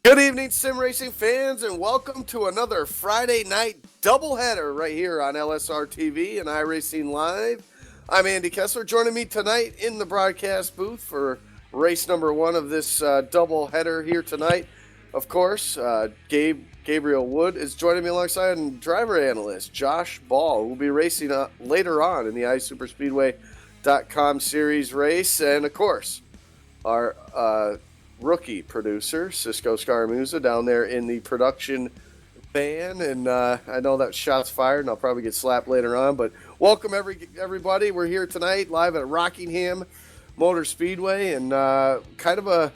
Good evening, sim racing fans, and welcome to another Friday night doubleheader right here on LSRTV and iRacing Live. I'm Andy Kessler. Joining me tonight in the broadcast booth for race number one of this doubleheader here tonight. Of course, Gabriel Wood is joining me alongside and driver analyst Josh Ball, who will be racing later on in the iSuperspeedway.com series race. And of course, our rookie producer, Cisco Scaramuza, down there in the production van. And I know that shot's fired, and I'll probably get slapped later on. But welcome, everybody. We're here tonight live at Rockingham Motor Speedway, and kind of a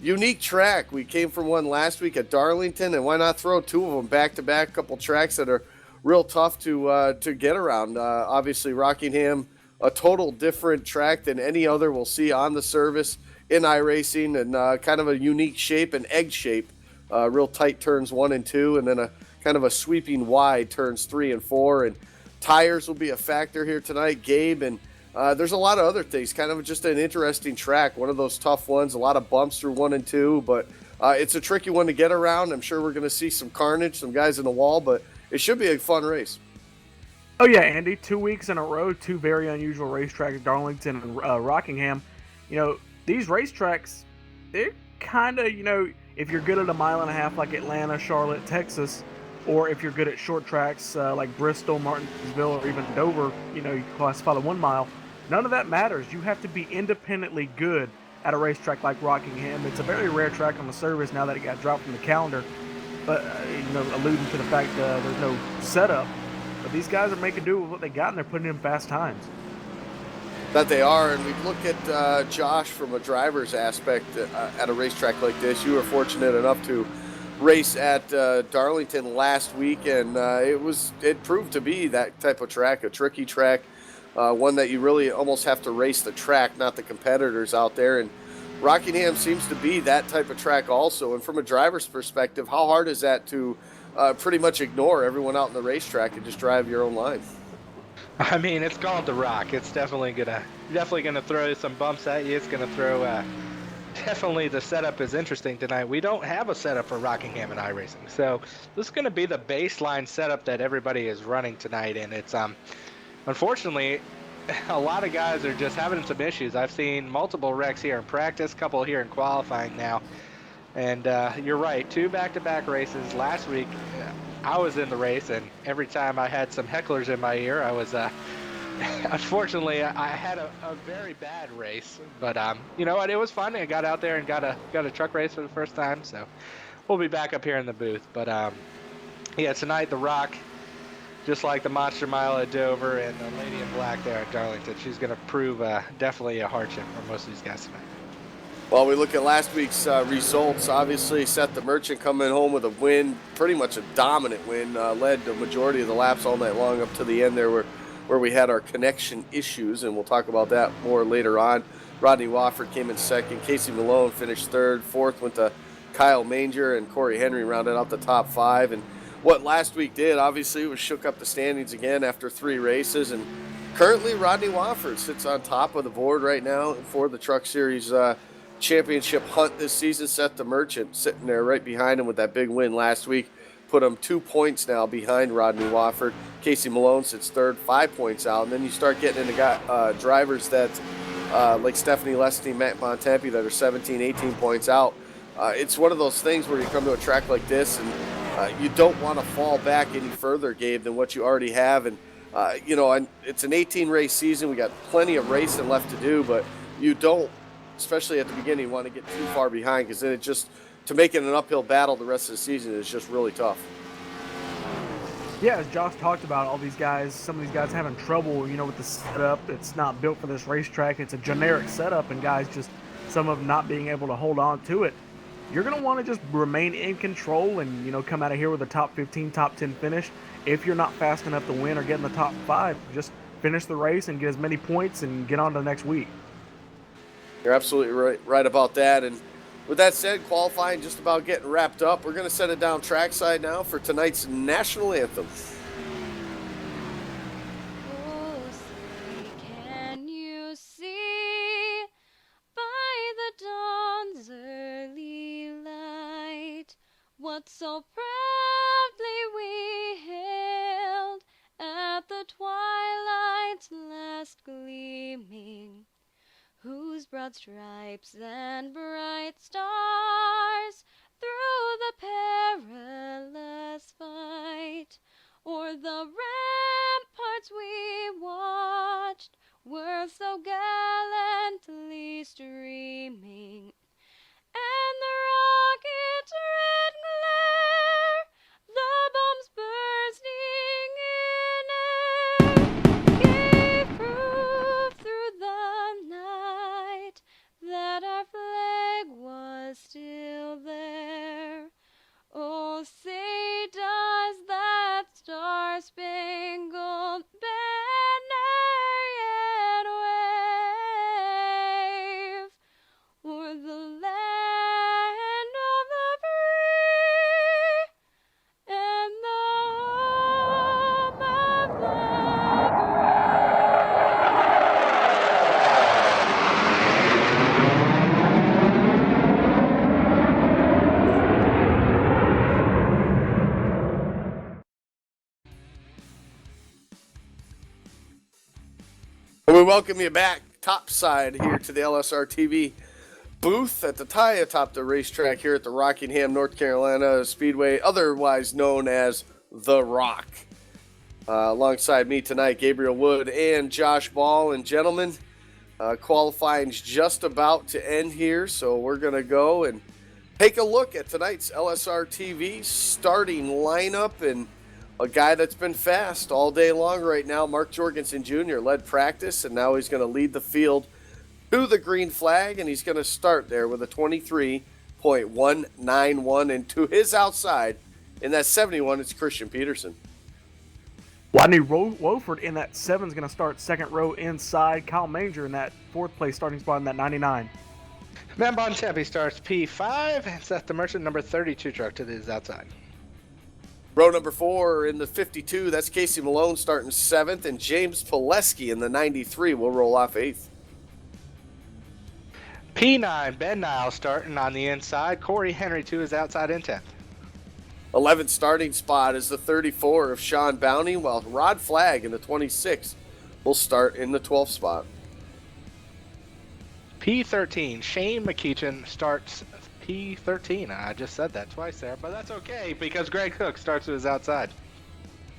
unique track. We came from one last week at Darlington, and why not throw two of them back-to-back, couple tracks that are real tough to get around. Obviously, Rockingham, a total different track than any other we'll see on the service in iRacing, and kind of a unique shape, an egg shape, real tight turns 1 and 2, and then a kind of a sweeping wide turns 3 and 4. And tires will be a factor here tonight, Gabe, and there's a lot of other things. Kind of just an interesting track, one of those tough ones, a lot of bumps through 1 and 2, but it's a tricky one to get around. I'm sure we're going to see some carnage, some guys in the wall, but it should be a fun race. Oh yeah, Andy, 2 weeks in a row, two very unusual racetracks, Darlington and Rockingham. These racetracks, they're kind of, if you're good at a mile and a half like Atlanta, Charlotte, Texas, or if you're good at short tracks like Bristol, Martinsville, or even Dover, you classify the 1 mile. None of that matters. You have to be independently good at a racetrack like Rockingham. It's a very rare track on the service now that it got dropped from the calendar, but alluding to the fact there's no setup. But these guys are making do with what they got, and they're putting in fast times. That they are, and we look at Josh from a driver's aspect at a racetrack like this. You were fortunate enough to race at Darlington last week, and it proved to be that type of track, a tricky track, one that you really almost have to race the track, not the competitors out there. And Rockingham seems to be that type of track also. And from a driver's perspective, how hard is that to pretty much ignore everyone out in the racetrack and just drive your own line? I mean, it's called the Rock. It's definitely gonna throw some bumps at you. It's gonna throw. Definitely, the setup is interesting tonight. We don't have a setup for Rockingham and iRacing, so this is gonna be the baseline setup that everybody is running tonight, and it's unfortunately, a lot of guys are just having some issues. I've seen multiple wrecks here in practice, couple here in qualifying now, and you're right. 2 back-to-back races last week. I was in the race, and every time I had some hecklers in my ear, I was, unfortunately, I had a very bad race. But you know what? It was fun. I got out there and got a truck race for the first time. So we'll be back up here in the booth. But yeah, tonight the Rock, just like the Monster Mile at Dover and the Lady in Black there at Darlington, she's going to prove definitely a hardship for most of these guys tonight. Well, we look at last week's results. Obviously, Seth the Merchant coming home with a win, pretty much a dominant win, led the majority of the laps all night long up to the end there where we had our connection issues, and we'll talk about that more later on. Rodney Wofford came in second. Casey Malone finished third. Fourth went to Kyle Manger, and Corey Henry rounded out the top 5. And what last week did, obviously, was shook up the standings again after 3 races. And currently, Rodney Wofford sits on top of the board right now for the Truck Series championship hunt this season. Seth the Merchant sitting there right behind him with that big win last week. Put him 2 points now behind Rodney Wofford. Casey Malone sits third, 5 points out. And then you start getting into drivers that like Stephanie Leslie, Matt Bontempi, that are 17, 18 points out. It's one of those things where you come to a track like this and you don't want to fall back any further, Gabe, than what you already have. And, and it's an 18-race season. We got plenty of racing left to do, but you don't, especially at the beginning, want to get too far behind, because then to make it an uphill battle the rest of the season is just really tough. Yeah, as Josh talked about, all these guys, some of these guys having trouble, with the setup. It's not built for this racetrack. It's a generic setup, and guys just, some of them not being able to hold on to it. You're going to want to just remain in control and, come out of here with a top 15, top 10 finish. If you're not fast enough to win or get in the top 5, just finish the race and get as many points and get on to the next week. You're absolutely right about that. And with that said, qualifying just about getting wrapped up. We're going to set it down trackside now for tonight's national anthem. Oh, say, can you see by the dawn's early light so proudly we hailed at the twilight's last gleaming, whose broad stripes and bright stars through the perilous fight o'er the ramparts we watched were so gallantly streaming, and the rocket's red glare, the bombs bursting in air, gave proof through the night that our flag was still there. Oh, say does that star-spangled banner yet wave o'er the land of the free and the home of the We welcome you back topside here to the LSRTV booth at the tie atop the racetrack here at the Rockingham, North Carolina Speedway, otherwise known as The Rock. Alongside me tonight, Gabriel Wood and Josh Ball. And gentlemen, qualifying's just about to end here, so we're going to go and take a look at tonight's LSRTV starting lineup. And a guy that's been fast all day long right now, Mark Jorgensen Jr., led practice, and now he's going to lead the field to the green flag, and he's going to start there with a 23.191. And to his outside, in that 71, it's Christian Peterson. Rodney Wofford in that 7 is going to start second row inside. Kyle Manger in that 4th place starting spot in that 99. Matt Bontempi starts P5, and Seth the Merchant, number 32 truck, to his outside. Row number 4 in the 52, that's Casey Malone starting 7th, and James Pileski in the 93 will roll off 8th. P9, Ben Niles starting on the inside. Corey Henry to his outside in 10th. 11th starting spot is the 34 of Sean Bowney, while Rod Flagg in the 26 will start in the 12th spot. P13, Shane McKeechin starts P13. I just said that twice there, but that's okay because Greg Hook starts to his outside.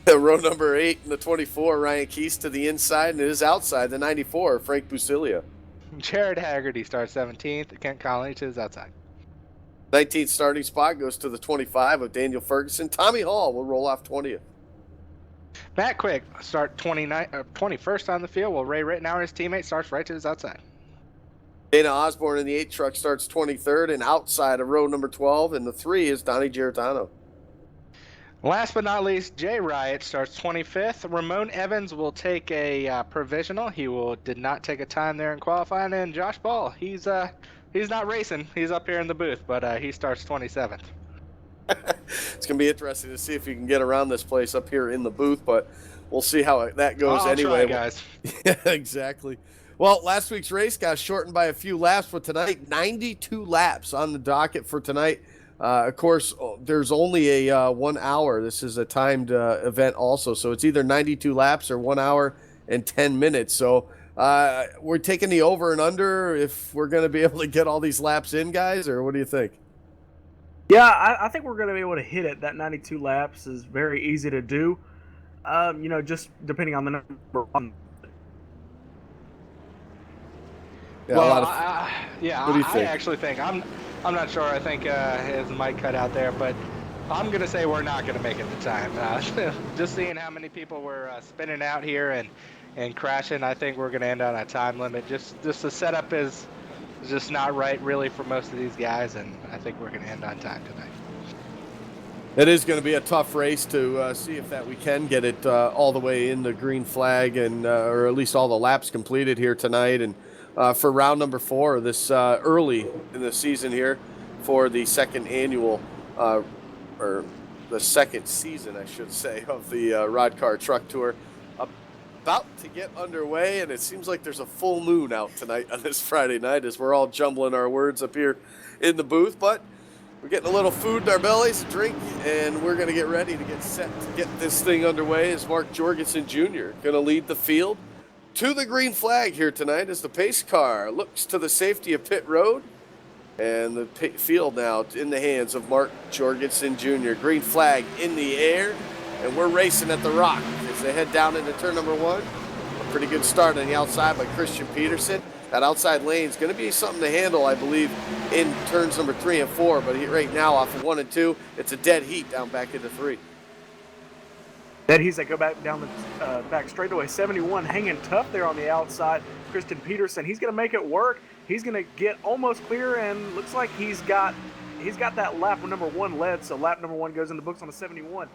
Row number 8 in the 24, Ryan Keese to the inside, and his outside, the 94, Frank Busilia. Jared Haggerty starts 17th. Kent Conley to his outside. 19th starting spot goes to the 25 of Daniel Ferguson. Tommy Hall will roll off 20th. Matt Quick start 21st on the field, while Ray Rittenauer, his teammate, starts right to his outside. Dana Osborne in the 8 truck starts 23rd, and outside of row number 12 in the 3 is Donnie Giordano. Last but not least, Jay Riot starts 25th. Ramon Evans will take a provisional. He did not take a time there in qualifying. And Josh Ball, he's not racing. He's up here in the booth, but he starts 27th. It's going to be interesting to see if you can get around this place up here in the booth, but we'll see how that goes anyway. Try, guys. Yeah, exactly. Well, last week's race got shortened by a few laps, but tonight, 92 laps on the docket for tonight. Of course, there's only a 1 hour. This is a timed event also, so it's either 92 laps or 1 hour and 10 minutes. So we're taking the over and under if we're going to be able to get all these laps in, guys, or what do you think? Yeah, I think we're going to be able to hit it. That 92 laps is very easy to do, just depending on the number one. Yeah, well, what do you think? I actually think I'm not sure. I think his mic cut out there, but I'm gonna say we're not gonna make it to time. Just seeing how many people were spinning out here and crashing, I think we're gonna end on a time limit. Just the setup is just not right really for most of these guys, and I think we're gonna end on time tonight. It is going to be a tough race to see if that we can get it all the way in the green flag and or at least all the laps completed here tonight. And for round number 4 this early in the season here for the second annual or the second season, I should say, of the Roddcar Truck Tour about to get underway, and it seems like there's a full moon out tonight on this Friday night as we're all jumbling our words up here in the booth. But We're getting a little food in our bellies, a drink, and we're going to get ready to get set to get this thing underway as Mark Jorgensen Jr. going to lead the field to the green flag here tonight as the pace car looks to the safety of pit road. And the field now in the hands of Mark Jorgensen Jr. Green flag in the air, and we're racing at the Rock as they head down into turn number 1. A pretty good start on the outside by Christian Peterson. That outside lane is going to be something to handle, I believe, in turns number 3 and 4. But right now, off of 1 and 2, it's a dead heat down back into 3. Dead heats that go back down the back straightaway. 71 hanging tough there on the outside. Christian Peterson, he's going to make it work. He's going to get almost clear, and looks like he's got that lap number 1 led. So lap number 1 goes in the books on the 71.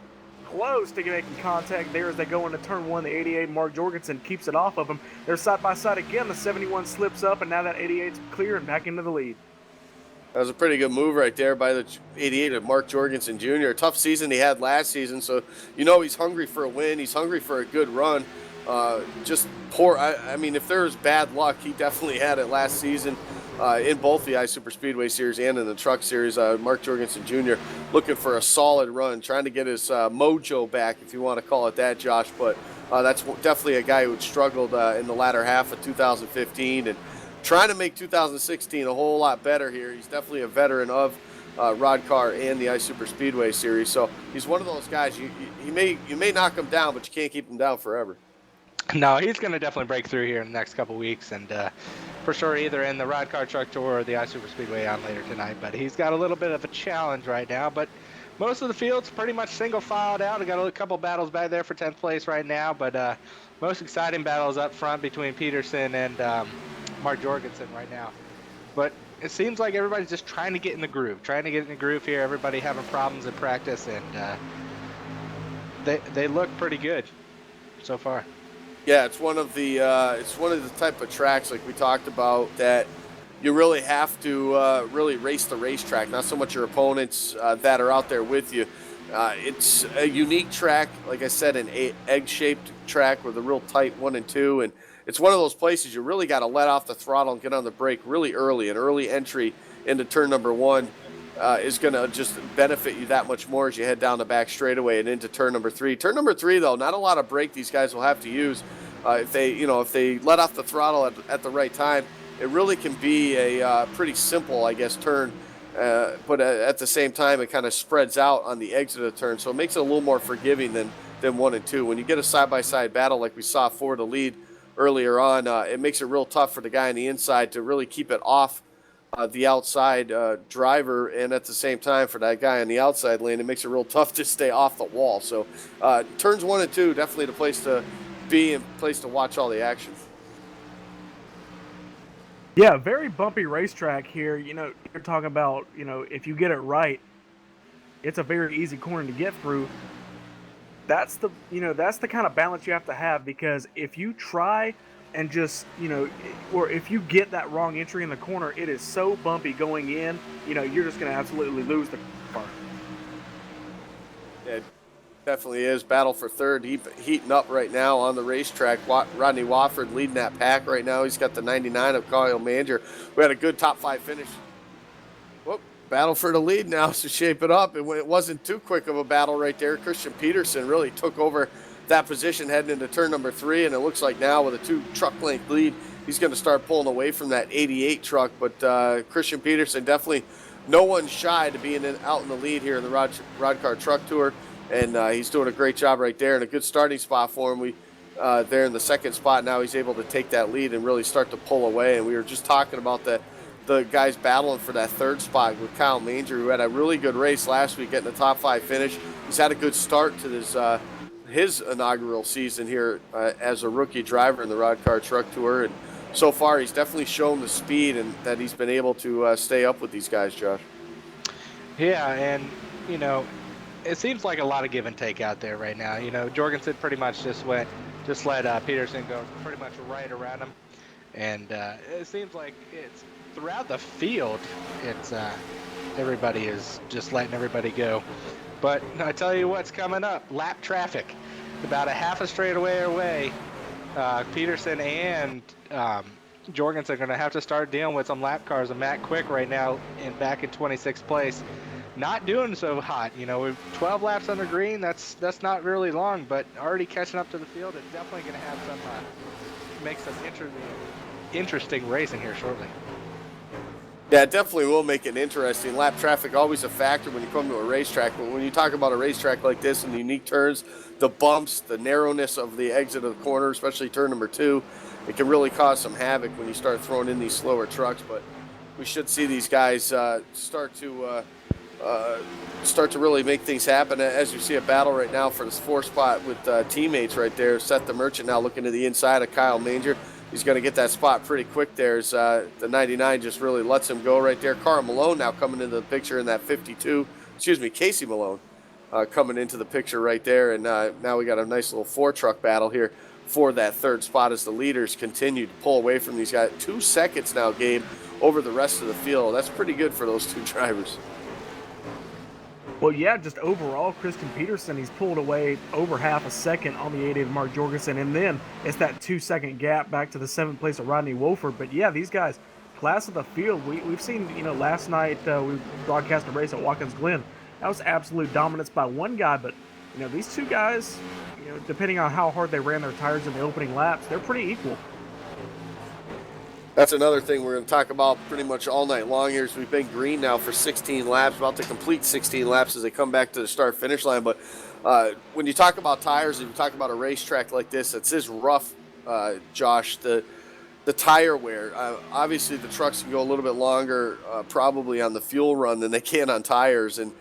Close to making contact there as they go into turn 1. The 88, Mark Jorgensen, keeps it off of him. They're side by side again. The 71 slips up, and now that 88's clear and back into the lead. That was a pretty good move right there by the 88 of Mark Jorgensen Jr. A tough season he had last season, so he's hungry for a win. He's hungry for a good run. Just poor. I mean, if there's bad luck, he definitely had it last season in both the iSuper Speedway Series and in the Truck Series. Mark Jorgensen Jr. looking for a solid run, trying to get his mojo back, if you want to call it that, Josh. But that's definitely a guy who had struggled in the latter half of 2015 and trying to make 2016 a whole lot better here. He's definitely a veteran of Roddcar and the iSuper Speedway Series. So he's one of those guys, you may knock him down, but you can't keep him down forever. No, he's going to definitely break through here in the next couple weeks, and for sure either in the Roddcar Truck Tour or the iSuper Speedway on later tonight. But he's got a little bit of a challenge right now, but most of the field's pretty much single filed out. I got a couple battles back there for 10th place right now, but most exciting battles up front between Peterson and Mark Jorgensen right now. But it seems like everybody's just trying to get in the groove here. Everybody having problems in practice, and they look pretty good so far. Yeah, it's one of the type of tracks like we talked about that you really have to really race the racetrack, not so much your opponents that are out there with you. It's a unique track, like I said, an egg-shaped track with a real tight 1 and 2, and it's one of those places you really got to let off the throttle and get on the brake really early. An early entry into turn number 1 is going to just benefit you that much more as you head down the back straightaway and into turn number 3. Turn number 3, though, not a lot of brake these guys will have to use. If they let off the throttle at the right time, it really can be a pretty simple, I guess, turn. But at the same time, it kind of spreads out on the exit of the turn, so it makes it a little more forgiving than 1 and 2. When you get a side-by-side battle like we saw for the lead earlier on, it makes it real tough for the guy on the inside to really keep it off the outside driver, and at the same time for that guy on the outside lane, it makes it real tough to stay off the wall. So turns 1 and 2, definitely the place to be and place to watch all the action. Yeah, very bumpy racetrack here. You're talking about, if you get it right, it's a very easy corner to get through. That's the kind of balance you have to have, because if you try and just, or if you get that wrong entry in the corner, it is so bumpy going in, you're just going to absolutely lose the car. Yeah, it definitely is. Battle for third, heating up right now on the racetrack. Rodney Wofford leading that pack right now. He's got the 99 of Kyle Manger. We had a good top 5 finish. Whoop. Battle for the lead now, so shape it up. It wasn't too quick of a battle right there. Christian Peterson really took over that position heading into turn number 3, and it looks like now with a 2 truck length lead, he's going to start pulling away from that 88 truck. But Christian Peterson definitely no one shy to being out in the lead here in the Roddcar Truck Tour, and he's doing a great job right there, and a good starting spot for him. We there in the second spot now, he's able to take that lead and really start to pull away. And we were just talking about the guys battling for that third spot with Kyle Manger, who had a really good race last week, getting the top 5 finish. He's had a good start to this his inaugural season here as a rookie driver in the Roddcar Truck Tour, and so far he's definitely shown the speed and that he's been able to stay up with these guys, Josh. Yeah, and it seems like a lot of give and take out there right now. Jorgensen pretty much just let Peterson go pretty much right around him, and it seems like it's throughout the field. It's everybody is just letting everybody go. But I tell you what's coming up: lap traffic. About a half a straightaway away. Peterson and Jorgensen are going to have to start dealing with some lap cars. And Matt Quick right now back in 26th place. not doing so hot. You know, we've 12 laps under green. That's not really long, but already catching up to the field. It's definitely going to have some make some interesting racing here shortly. Yeah, it definitely will make it interesting. Lap traffic always a factor when you come to a racetrack, but when you talk about a racetrack like this and the unique turns, the bumps, the narrowness of the exit of the corner, especially turn number 2, it can really cause some havoc when you start throwing in these slower trucks. But we should see these guys start to really make things happen. As you see a battle right now for this 4th spot with teammates right there. Seth the Merchant now looking to the inside of Kyle Manger. He's going to get that spot pretty quick there as the 99 just really lets him go right there. Carl Malone now coming into the picture in that 52. Casey Malone coming into the picture right there. And now we got a nice little 4-truck battle here for that 3rd spot as the leaders continue to pull away from these guys. 2 seconds now, Gabe, over the rest of the field. That's pretty good for those 2 drivers. Well, yeah, just overall, Christian Peterson, he's pulled away over half a second on the 88 of Mark Jorgensen, and then it's that 2-second gap back to the 7th place of Rodney Wolford. But yeah, these guys, class of the field. We've seen, last night we broadcast a race at Watkins Glen. That was absolute dominance by one guy, but these 2 guys, depending on how hard they ran their tires in the opening laps, they're pretty equal. That's another thing we're going to talk about pretty much all night long here. We've been green now for 16 laps, about to complete 16 laps as they come back to the start-finish line. But when you talk about tires and you talk about a racetrack like this, it's this rough, Josh, the tire wear. Obviously, the trucks can go a little bit longer probably on the fuel run than they can on tires. And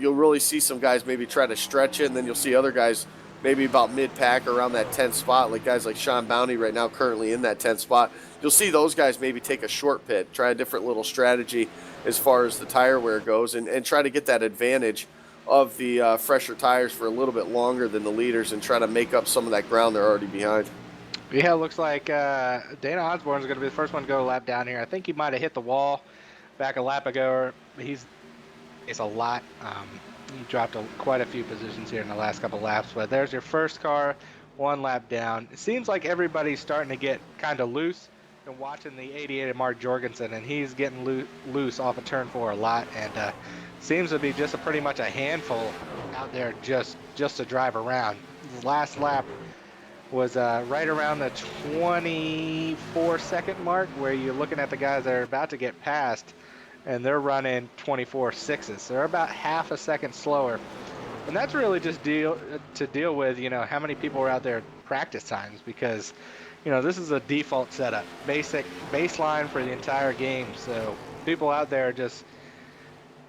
you'll really see some guys maybe try to stretch it, and then you'll see other guys maybe about mid-pack around that 10th spot, like guys like Sean Bounty right now currently in that 10th spot. You'll see those guys maybe take a short pit, try a different little strategy as far as the tire wear goes, and try to get that advantage of the fresher tires for a little bit longer than the leaders and try to make up some of that ground they're already behind. Yeah, it looks like Dana Osborne is going to be the first one to go a lap down here. I think he might have hit the wall back a lap ago. It's a lot. He dropped quite a few positions here in the last couple laps, but there's your first car, 1 lap down. It seems like everybody's starting to get kind of loose. Been watching the 88 of Mark Jorgensen, and he's getting loose off of turn 4 a lot, and seems to be just pretty much a handful out there just to drive around. His last lap was right around the 24-second mark, where you're looking at the guys that are about to get passed, and they're running 24.6s. So they're about half a second slower. And that's really just deal with, how many people are out there at practice times, because, this is a default setup, baseline for the entire game. So people out there just,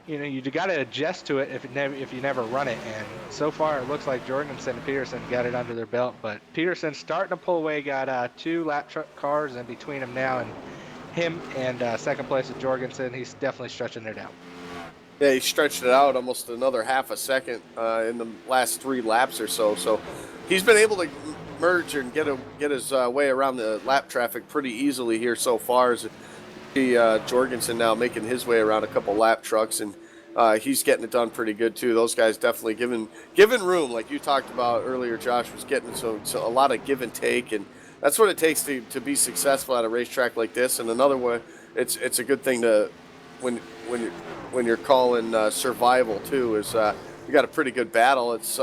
you got to adjust to it if you never run it. And so far it looks like Jorgensen and Peterson got it under their belt, but Peterson's starting to pull away, got 2 lap cars in between him now, and him and 2nd place of Jorgensen, he's definitely stretching it out. Yeah, he stretched it out almost another half a second in the last 3 laps or so. So he's been able to merge and get his way around the lap traffic pretty easily here so far. As Jorgensen now making his way around a couple lap trucks, and he's getting it done pretty good too. Those guys definitely given room, like you talked about earlier. Josh was getting so a lot of give and take, and that's what it takes to be successful at a racetrack like this. And another way, it's a good thing to when you're calling survival too, is you got a pretty good battle. It's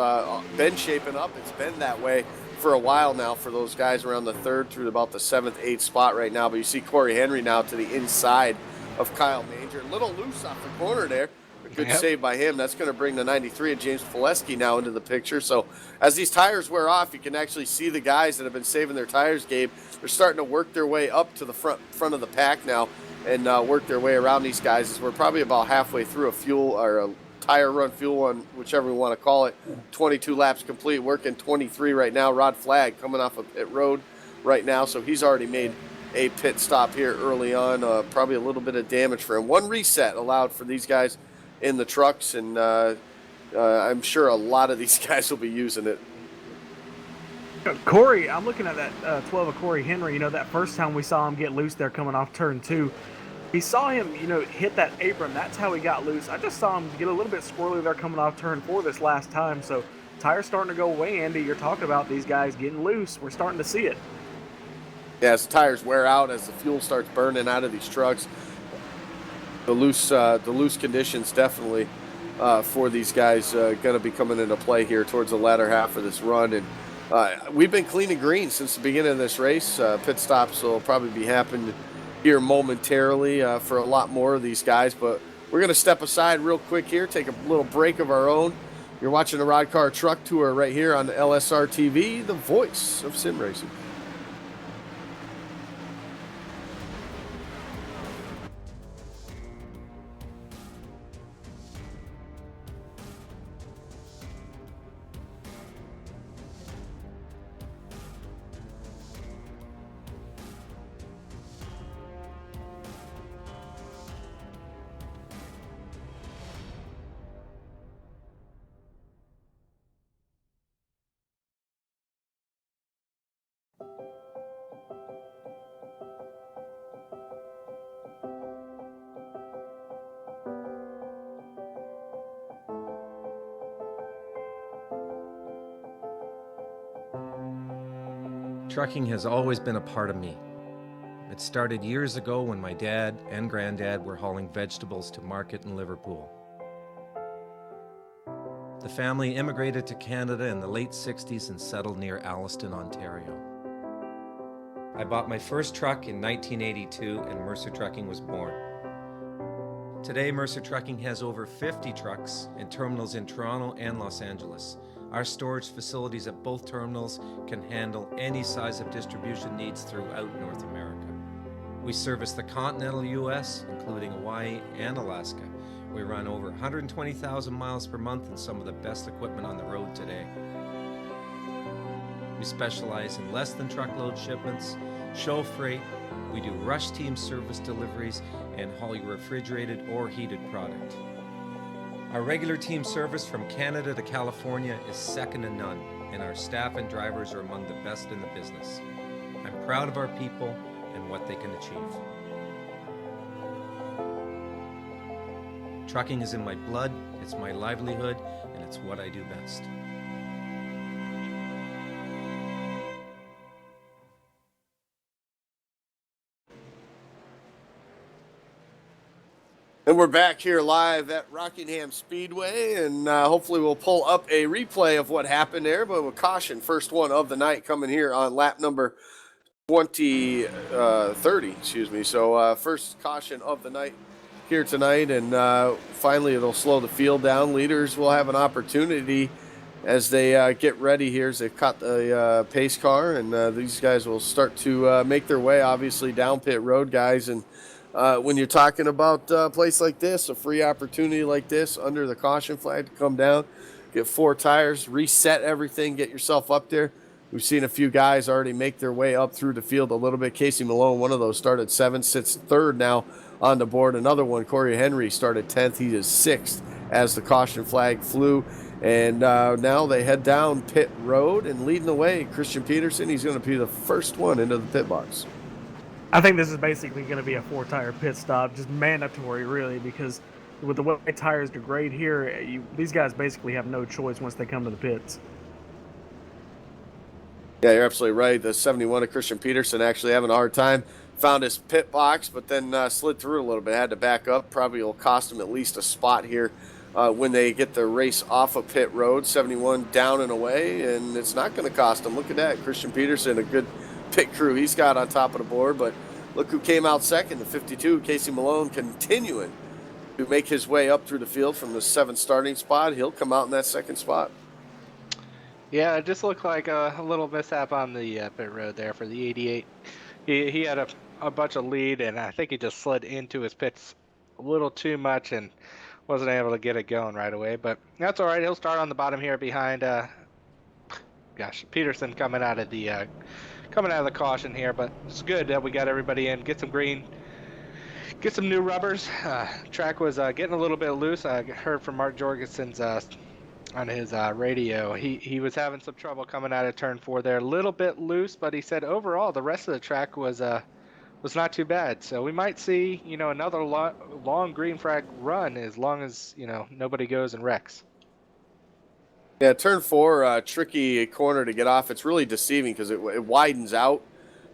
been shaping up. It's been that way for a while now for those guys around the 3rd through about the 7th, 8th spot right now. But you see Corey Henry now to the inside of Kyle Manger. A little loose off the corner there. A good save by him. That's going to bring the 93 of James Fileski now into the picture. So as these tires wear off, you can actually see the guys that have been saving their tires, Gabe. They're starting to work their way up to the front of the pack now and work their way around these guys. As we're probably about halfway through a fuel or a tire run, fuel one, whichever we want to call it. 22 laps complete, working 23 right now. Rod Flagg coming off of pit road right now, so he's already made a pit stop here early on. Probably a little bit of damage for him. 1 reset allowed for these guys in the trucks, and I'm sure a lot of these guys will be using it. Corey, I'm looking at that 12 of Corey Henry. That first time we saw him get loose there coming off turn 2, we saw him, hit that apron. That's how he got loose. I just saw him get a little bit squirrely there coming off turn 4 this last time. So tires starting to go away, Andy. You're talking about these guys getting loose. We're starting to see it. Yeah, as the tires wear out, as the fuel starts burning out of these trucks, the loose conditions definitely for these guys going to be coming into play here towards the latter half of this run. And we've been cleaning green since the beginning of this race. Pit stops will probably be happening here momentarily for a lot more of these guys, but we're going to step aside real quick here, take a little break of our own. You're watching the Roddcar Truck Tour right here on LSRTV, the voice of sim racing. Trucking has always been a part of me. It started years ago when my dad and granddad were hauling vegetables to market in Liverpool. The family immigrated to Canada in the late 60s and settled near Alliston, Ontario. I bought my first truck in 1982 and Mercer Trucking was born. Today, Mercer Trucking has over 50 trucks in terminals in Toronto and Los Angeles. Our storage facilities at both terminals can handle any size of distribution needs throughout North America. We service the continental US, including Hawaii and Alaska. We run over 120,000 miles per month and some of the best equipment on the road today. We specialize in less than truckload shipments, show freight, we do rush team service deliveries, and haul your refrigerated or heated product. Our regular team service from Canada to California is second to none, and our staff and drivers are among the best in the business. I'm proud of our people and what they can achieve. Trucking is in my blood, it's my livelihood, and it's what I do best. And we're back here live at Rockingham Speedway, and hopefully we'll pull up a replay of what happened there, but with caution, first one of the night coming here on lap number 30, excuse me. So first caution of the night here tonight, and finally it'll slow the field down. Leaders will have an opportunity as they get ready here, as they've caught the pace car, and these guys will start to make their way, obviously, down pit road, guys. And when you're talking about a place like this, a free opportunity like this, under the caution flag to come down, get 4 tires, reset everything, get yourself up there. We've seen a few guys already make their way up through the field a little bit. Casey Malone, one of those, started 7th, sits 3rd now on the board. Another one, Corey Henry, started 10th. He is 6th as the caution flag flew. And now they head down pit road, and leading the way, Christian Peterson. He's going to be the first one into the pit box. I think this is basically going to be a 4-tire pit stop, just mandatory, really, because with the way tires degrade here, these guys basically have no choice once they come to the pits. Yeah, you're absolutely right. The 71 of Christian Peterson actually having a hard time. Found his pit box, but then slid through a little bit. Had to back up. Probably will cost him at least a spot here when they get the race off of pit road. 71 down and away, and it's not going to cost him. Look at that. Christian Peterson, a good pit crew he's got on top of the board, but look who came out second, the 52, Casey Malone, continuing to make his way up through the field from the 7th starting spot. He'll come out in that 2nd spot. Yeah, it just looked like a little mishap on the pit road there for the 88. He had a bunch of lead, and I think he just slid into his pits a little too much and wasn't able to get it going right away. But that's all right. He'll start on the bottom here behind, Peterson coming out of the caution here. But it's good that we got everybody in. Get some green. Get some new rubbers. Track was getting a little bit loose. I heard from Mark Jorgensen's on his radio. He was having some trouble coming out of turn 4 there. A little bit loose, but he said overall the rest of the track was not too bad. So we might see, another long green flag run as long as, nobody goes and wrecks. Yeah, turn 4, tricky corner to get off. It's really deceiving because it widens out.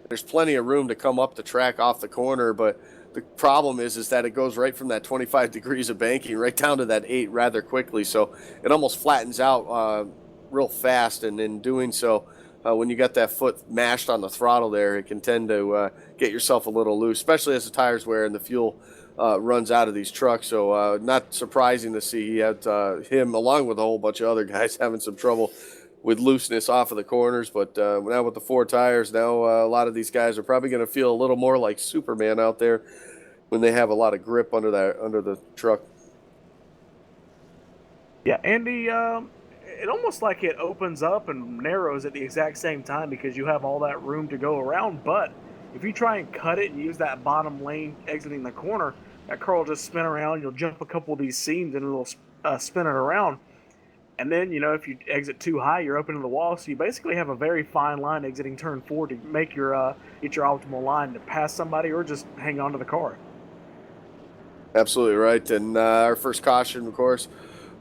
There's plenty of room to come up the track off the corner, but The problem is that it goes right from that 25 degrees of banking right down to that 8 rather quickly. So it almost flattens out real fast. And in doing so, when you got that foot mashed on the throttle there, it can tend to get yourself a little loose, especially as the tires wear and the fuel runs out of these trucks. So not surprising to see he had him, along with a whole bunch of other guys, having some trouble with looseness off of the corners. But now with the 4 tires, now a lot of these guys are probably going to feel a little more like Superman out there when they have a lot of grip under the truck. Yeah, Andy, it almost like it opens up and narrows at the exact same time because you have all that room to go around. But if you try and cut it and use that bottom lane exiting the corner, that car will just spin around. You'll jump a couple of these seams and it'll spin it around. And then, if you exit too high, you're opening the wall. So you basically have a very fine line exiting turn 4 to make your get your optimal line to pass somebody or just hang on to the car. Absolutely right. And our first caution, of course,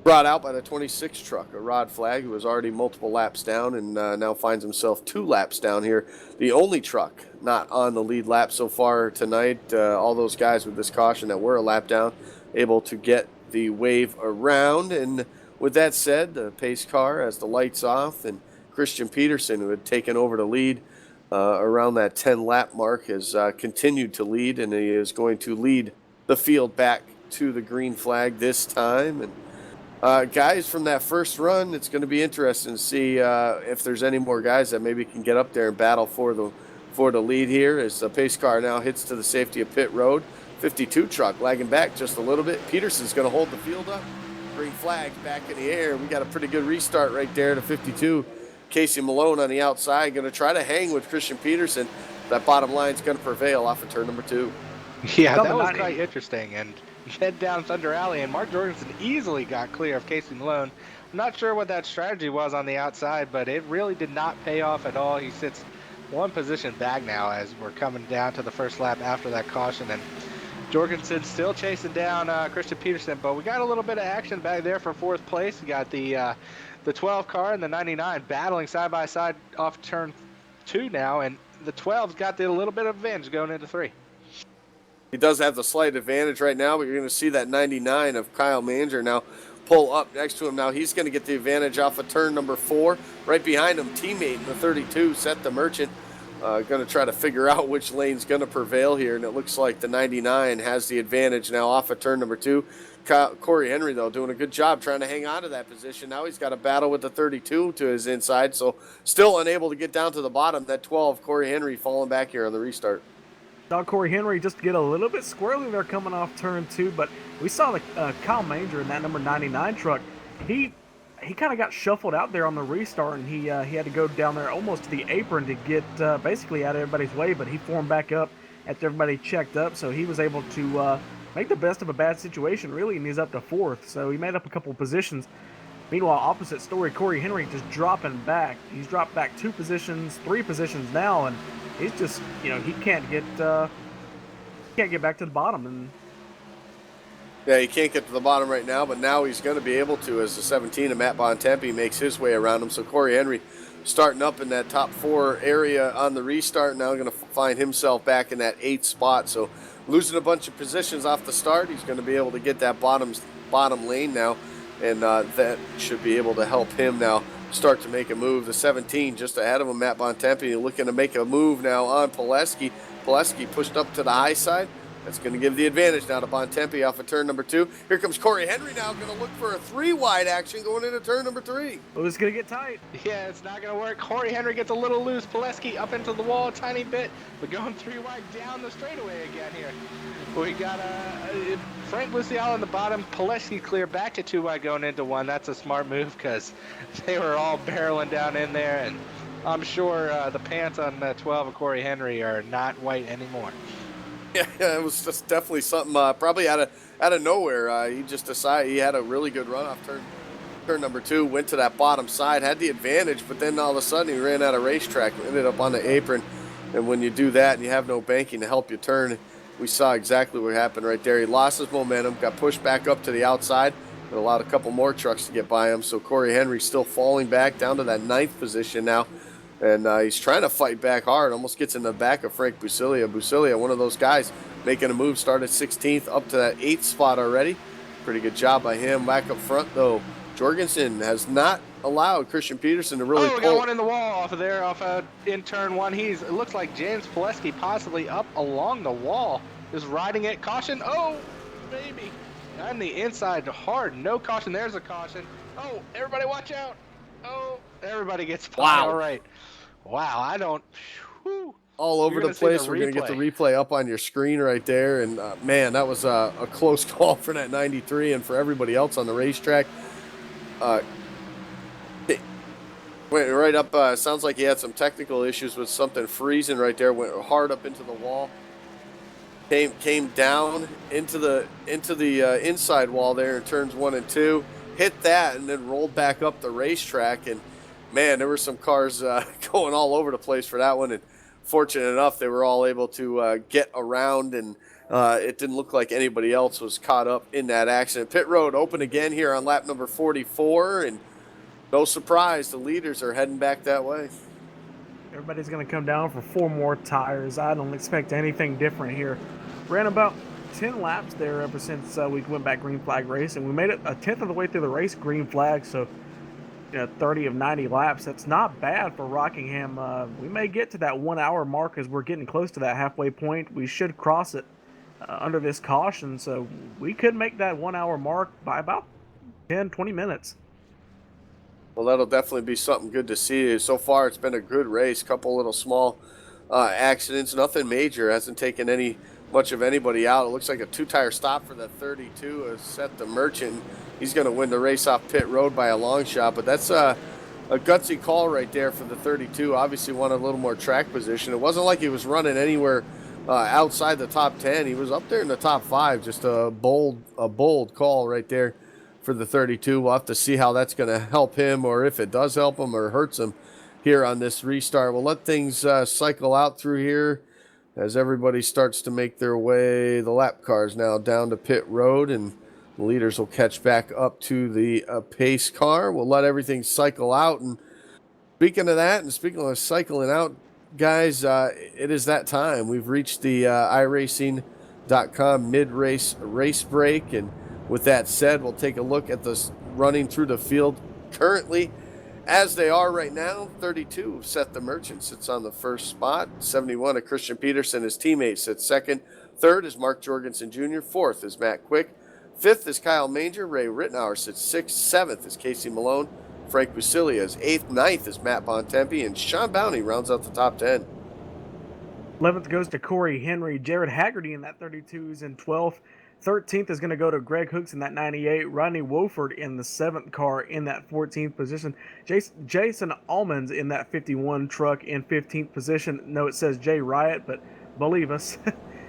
brought out by the 26 truck, a Rod Flag, who was already multiple laps down and now finds himself 2 laps down here. The only truck not on the lead lap so far tonight. All those guys with this caution that were a lap down, able to get the wave around. And with that said, the pace car has the lights off, and Christian Peterson, who had taken over the lead around that 10-lap mark, has continued to lead, and he is going to lead the field back to the green flag this time. And guys, from that first run, it's going to be interesting to see if there's any more guys that maybe can get up there and battle for the lead here, as the pace car now hits to the safety of pit road. 52 truck lagging back just a little bit. Peterson's going to hold the field up. Green flag back in the air. We got a pretty good restart right there to 52. Casey Malone on the outside going to try to hang with Christian Peterson. That bottom line's going to prevail off of turn number 2. Yeah, that was quite interesting. And head down Thunder Alley, and Mark Jorgensen easily got clear of Casey Malone. I'm not sure what that strategy was on the outside, but it really did not pay off at all. He sits 1 position back now as we're coming down to the first lap after that caution. And Jorgensen still chasing down Christian Peterson, but we got a little bit of action back there for 4th place. We got the 12 car and the 99 battling side by side off turn 2 now, and the 12's got the little bit of advantage going into 3. He does have the slight advantage right now, but you're going to see that 99 of Kyle Manger now pull up next to him. Now he's going to get the advantage off of turn number 4. Right behind him, teammate in the 32, Seth the Merchant, going to try to figure out which lane's going to prevail here, and it looks like the 99 has the advantage now off of turn number 2. Corey Henry, though, doing a good job trying to hang on to that position. Now he's got a battle with the 32 to his inside, so still unable to get down to the bottom. That 12, Corey Henry, falling back here on the restart. Saw Corey Henry just get a little bit squirrely there coming off turn 2, but we saw the Kyle Manger in that number 99 truck. He kind of got shuffled out there on the restart, and he had to go down there almost to the apron to get basically out of everybody's way, but he formed back up after everybody checked up, so he was able to make the best of a bad situation, really, and he's up to 4th, so he made up a couple of positions. Meanwhile, opposite story, Corey Henry just dropping back. He's dropped back 2 positions, 3 positions now, and he's just, he can't get back to the bottom. And yeah, he can't get to the bottom right now, but now he's going to be able to as the 17 of Matt Bontempi makes his way around him. So Corey Henry starting up in that top 4 area on the restart, now going to find himself back in that 8th spot. So losing a bunch of positions off the start, he's going to be able to get that bottom lane now, and that should be able to help him now start to make a move. The 17 just ahead of him, Matt Bontempi, looking to make a move now on Pileski. Pileski pushed up to the high side. That's going to give the advantage now to Bontempi off of turn number 2. Here comes Corey Henry now, going to look for a 3-wide action going into turn number 3. Oh, it's going to get tight. Yeah, it's not going to work. Corey Henry gets a little loose. Pileski up into the wall a tiny bit, but going 3-wide down the straightaway again here. We got Frank Lucial on the bottom. Pileski clear back to 2-wide going into 1. That's a smart move because they were all barreling down in there, and I'm sure the pants on 12 of Corey Henry are not white anymore. Yeah, it was just definitely something probably out of nowhere. He just decided he had a really good run off turn number 2, went to that bottom side, had the advantage, but then all of a sudden he ran out of racetrack, ended up on the apron. And when you do that and you have no banking to help you turn, we saw exactly what happened right there. He lost his momentum, got pushed back up to the outside, and allowed a couple more trucks to get by him. So Corey Henry still falling back down to that 9th position now. And he's trying to fight back hard, almost gets in the back of Frank Busilia. Busilia, one of those guys, making a move, started 16th up to that 8th spot already. Pretty good job by him. Back up front, though, Jorgensen has not allowed Christian Peterson to really we got pull. one in the wall off of there, in turn one. It looks like James Pileski possibly up along the wall, just riding it. Caution, oh, maybe. On the inside, hard, no caution. There's a caution. Oh, everybody watch out. Oh, everybody gets by. Wow. All right. Wow, I don't. Whew. All over the place. We're going to get the replay up on your screen right there. And, man, that was a close call for that 93 and for everybody else on the racetrack. It went right up. Sounds like he had some technical issues with something freezing right there. Went hard up into the wall. Came down into the inside wall there in turns 1 and 2. Hit that and then rolled back up the racetrack. And, man, there were some cars going all over the place for that one. And fortunate enough, they were all able to get around, and it didn't look like anybody else was caught up in that accident. Pit road open again here on lap number 44, and no surprise, the leaders are heading back that way. Everybody's going to come down for 4 more tires. I don't expect anything different here. Ran about 10 laps there ever since we went back green flag race, and we made it a 10th of the way through the race green flag, so 30 of 90 laps. That's not bad for Rockingham. We may get to that 1 hour mark as we're getting close to that halfway point. We should cross it under this caution, so we could make that 1 hour mark by about 10-20 minutes. Well, that'll definitely be something good to see. So far, it's been a good race. Couple little small accidents, nothing major. Hasn't taken much of anybody out. It looks like a 2-tire stop for the 32 has set the Merchant. He's going to win the race off pit road by a long shot, but that's a gutsy call right there for the 32. Obviously wanted a little more track position. It wasn't like he was running anywhere outside the top 10. He was up there in the top 5. Just a bold call right there for the 32. We'll have to see how that's going to help him, or if it does help him or hurts him here on this restart. We'll let things cycle out through here as everybody starts to make their way. The lap cars now down to pit road, and the leaders will catch back up to the pace car. We'll let everything cycle out. And speaking of that, and speaking of cycling out, guys, it is that time. We've reached the iRacing.com mid-race race break. And with that said, we'll take a look at the running through the field currently as they are right now. 32, Seth the Merchant sits on the first spot. 71 of Christian Peterson, his teammate, sits second. Third is Mark Jorgensen Jr. Fourth is Matt Quick. Fifth is Kyle Manger. Ray Rittenauer sits sixth. Seventh is Casey Malone. Frank Busilia is eighth. Ninth is Matt Bontempi. And Sean Bounty rounds out the top 10. 11th goes to Corey Henry. Jared Haggerty in that 32 is in 12th. 13th is going to go to Greg Hooks in that 98. Rodney Wofford in the 7th car in that 14th position. Jason Almonds in that 51 truck in 15th position. No, it says Jay Riot, but believe us.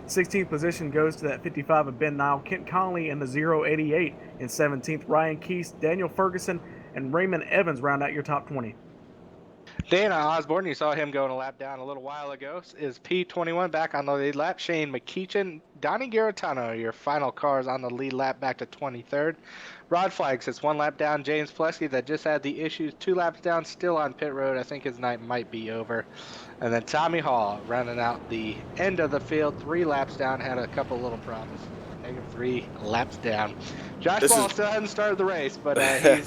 16th position goes to that 55 of Ben Nile. Kent Conley in the 088 in 17th. Ryan Keese, Daniel Ferguson, and Raymond Evans round out your top 20. Dana Osborne, you saw him going a lap down a little while ago, is P21 back on the lead lap. Shane McKeechin, Donnie Garitano, your final cars on the lead lap back to 23rd. Rod Flag sits 1 lap down. James Pileski, that just had the issues, 2 laps down, still on pit road. I think his night might be over. And then Tommy Hall rounding out the end of the field, 3 laps down, had a couple little problems. Negative 3 laps down. Josh Ball still hasn't started the race, but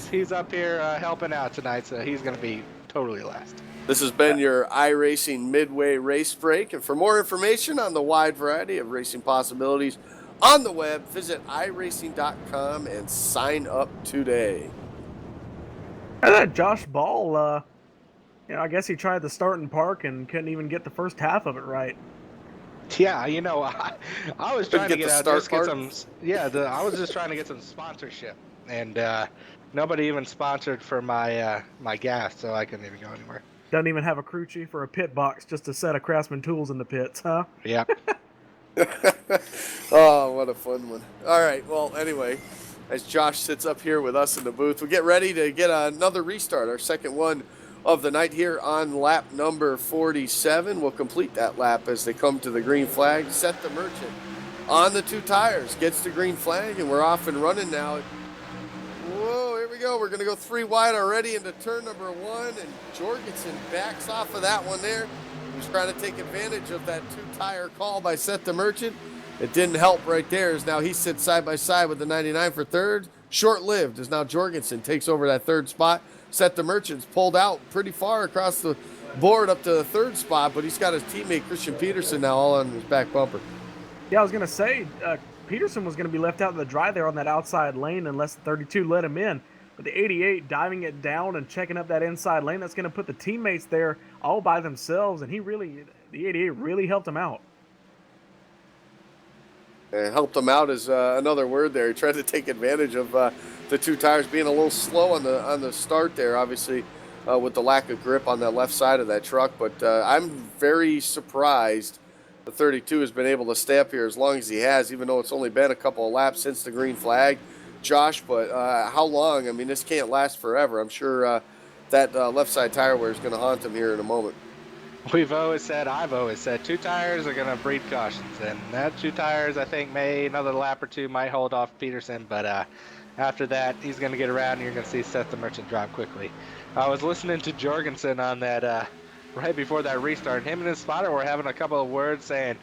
he's up here helping out tonight, so he's going to be totally last. This has been your iRacing Midway Race Break. And for more information on the wide variety of racing possibilities on the web, visit iRacing.com and sign up today. That Josh Ball, I guess he tried the start and park and couldn't even get the first half of it right. Yeah, I was trying to get out just get some. Yeah, I was just trying to get some sponsorship, and nobody even sponsored for my my gas, so I couldn't even go anywhere. Doesn't even have a crew chief or a pit box, just a set of Craftsman tools in the pits, huh? Yeah. Oh, what a fun one. All right, well, anyway, as Josh sits up here with us in the booth, we get ready to get another restart, our second one of the night here on lap number 47. We'll complete that lap as they come to the green flag. Seth the Merchant on the 2 tires, gets the green flag, and we're off and running now. Whoa, here we go. We're going to go 3 wide already into turn number 1, and Jorgensen backs off of that one there. He was trying to take advantage of that 2-tire call by Seth the Merchant. it didn't help right there, as now he sits side by side with the 99 for third. Short-lived, as now Jorgensen takes over that third spot. Set the Merchants pulled out pretty far across the board up to the third spot, but he's got his teammate Christian Peterson now all on his back bumper. Yeah, I was going to say, Peterson was going to be left out in the dry there on that outside lane unless the 32 let him in. But the 88 diving it down and checking up that inside lane, that's going to put the teammates there all by themselves, and the 88 really helped him out. And helped him out is another word there. He tried to take advantage of the two tires being a little slow on the start there, obviously, with the lack of grip on that left side of that truck. But I'm very surprised the 32 has been able to stay up here as long as he has, even though it's only been a couple of laps since the green flag, Josh. But how long? I mean, this can't last forever. I'm sure that left side tire wear is going to haunt him here in a moment. I've always said, two tires are going to breed cautions. And that two tires, I think, another lap or two might hold off Peterson. But after that, he's going to get around and you're going to see Seth the Merchant drop quickly. I was listening to Jorgensen on that right before that restart. Him and his spotter were having a couple of words saying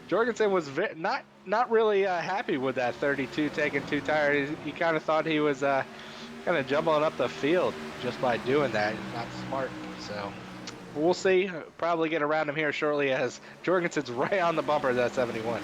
Jorgensen was not really happy with that 32 taking two tires. He kind of thought he was kind of jumbling up the field just by doing that. Not smart. So we'll see. Probably get around him here shortly as Jorgensen's right on the bumper of that 71.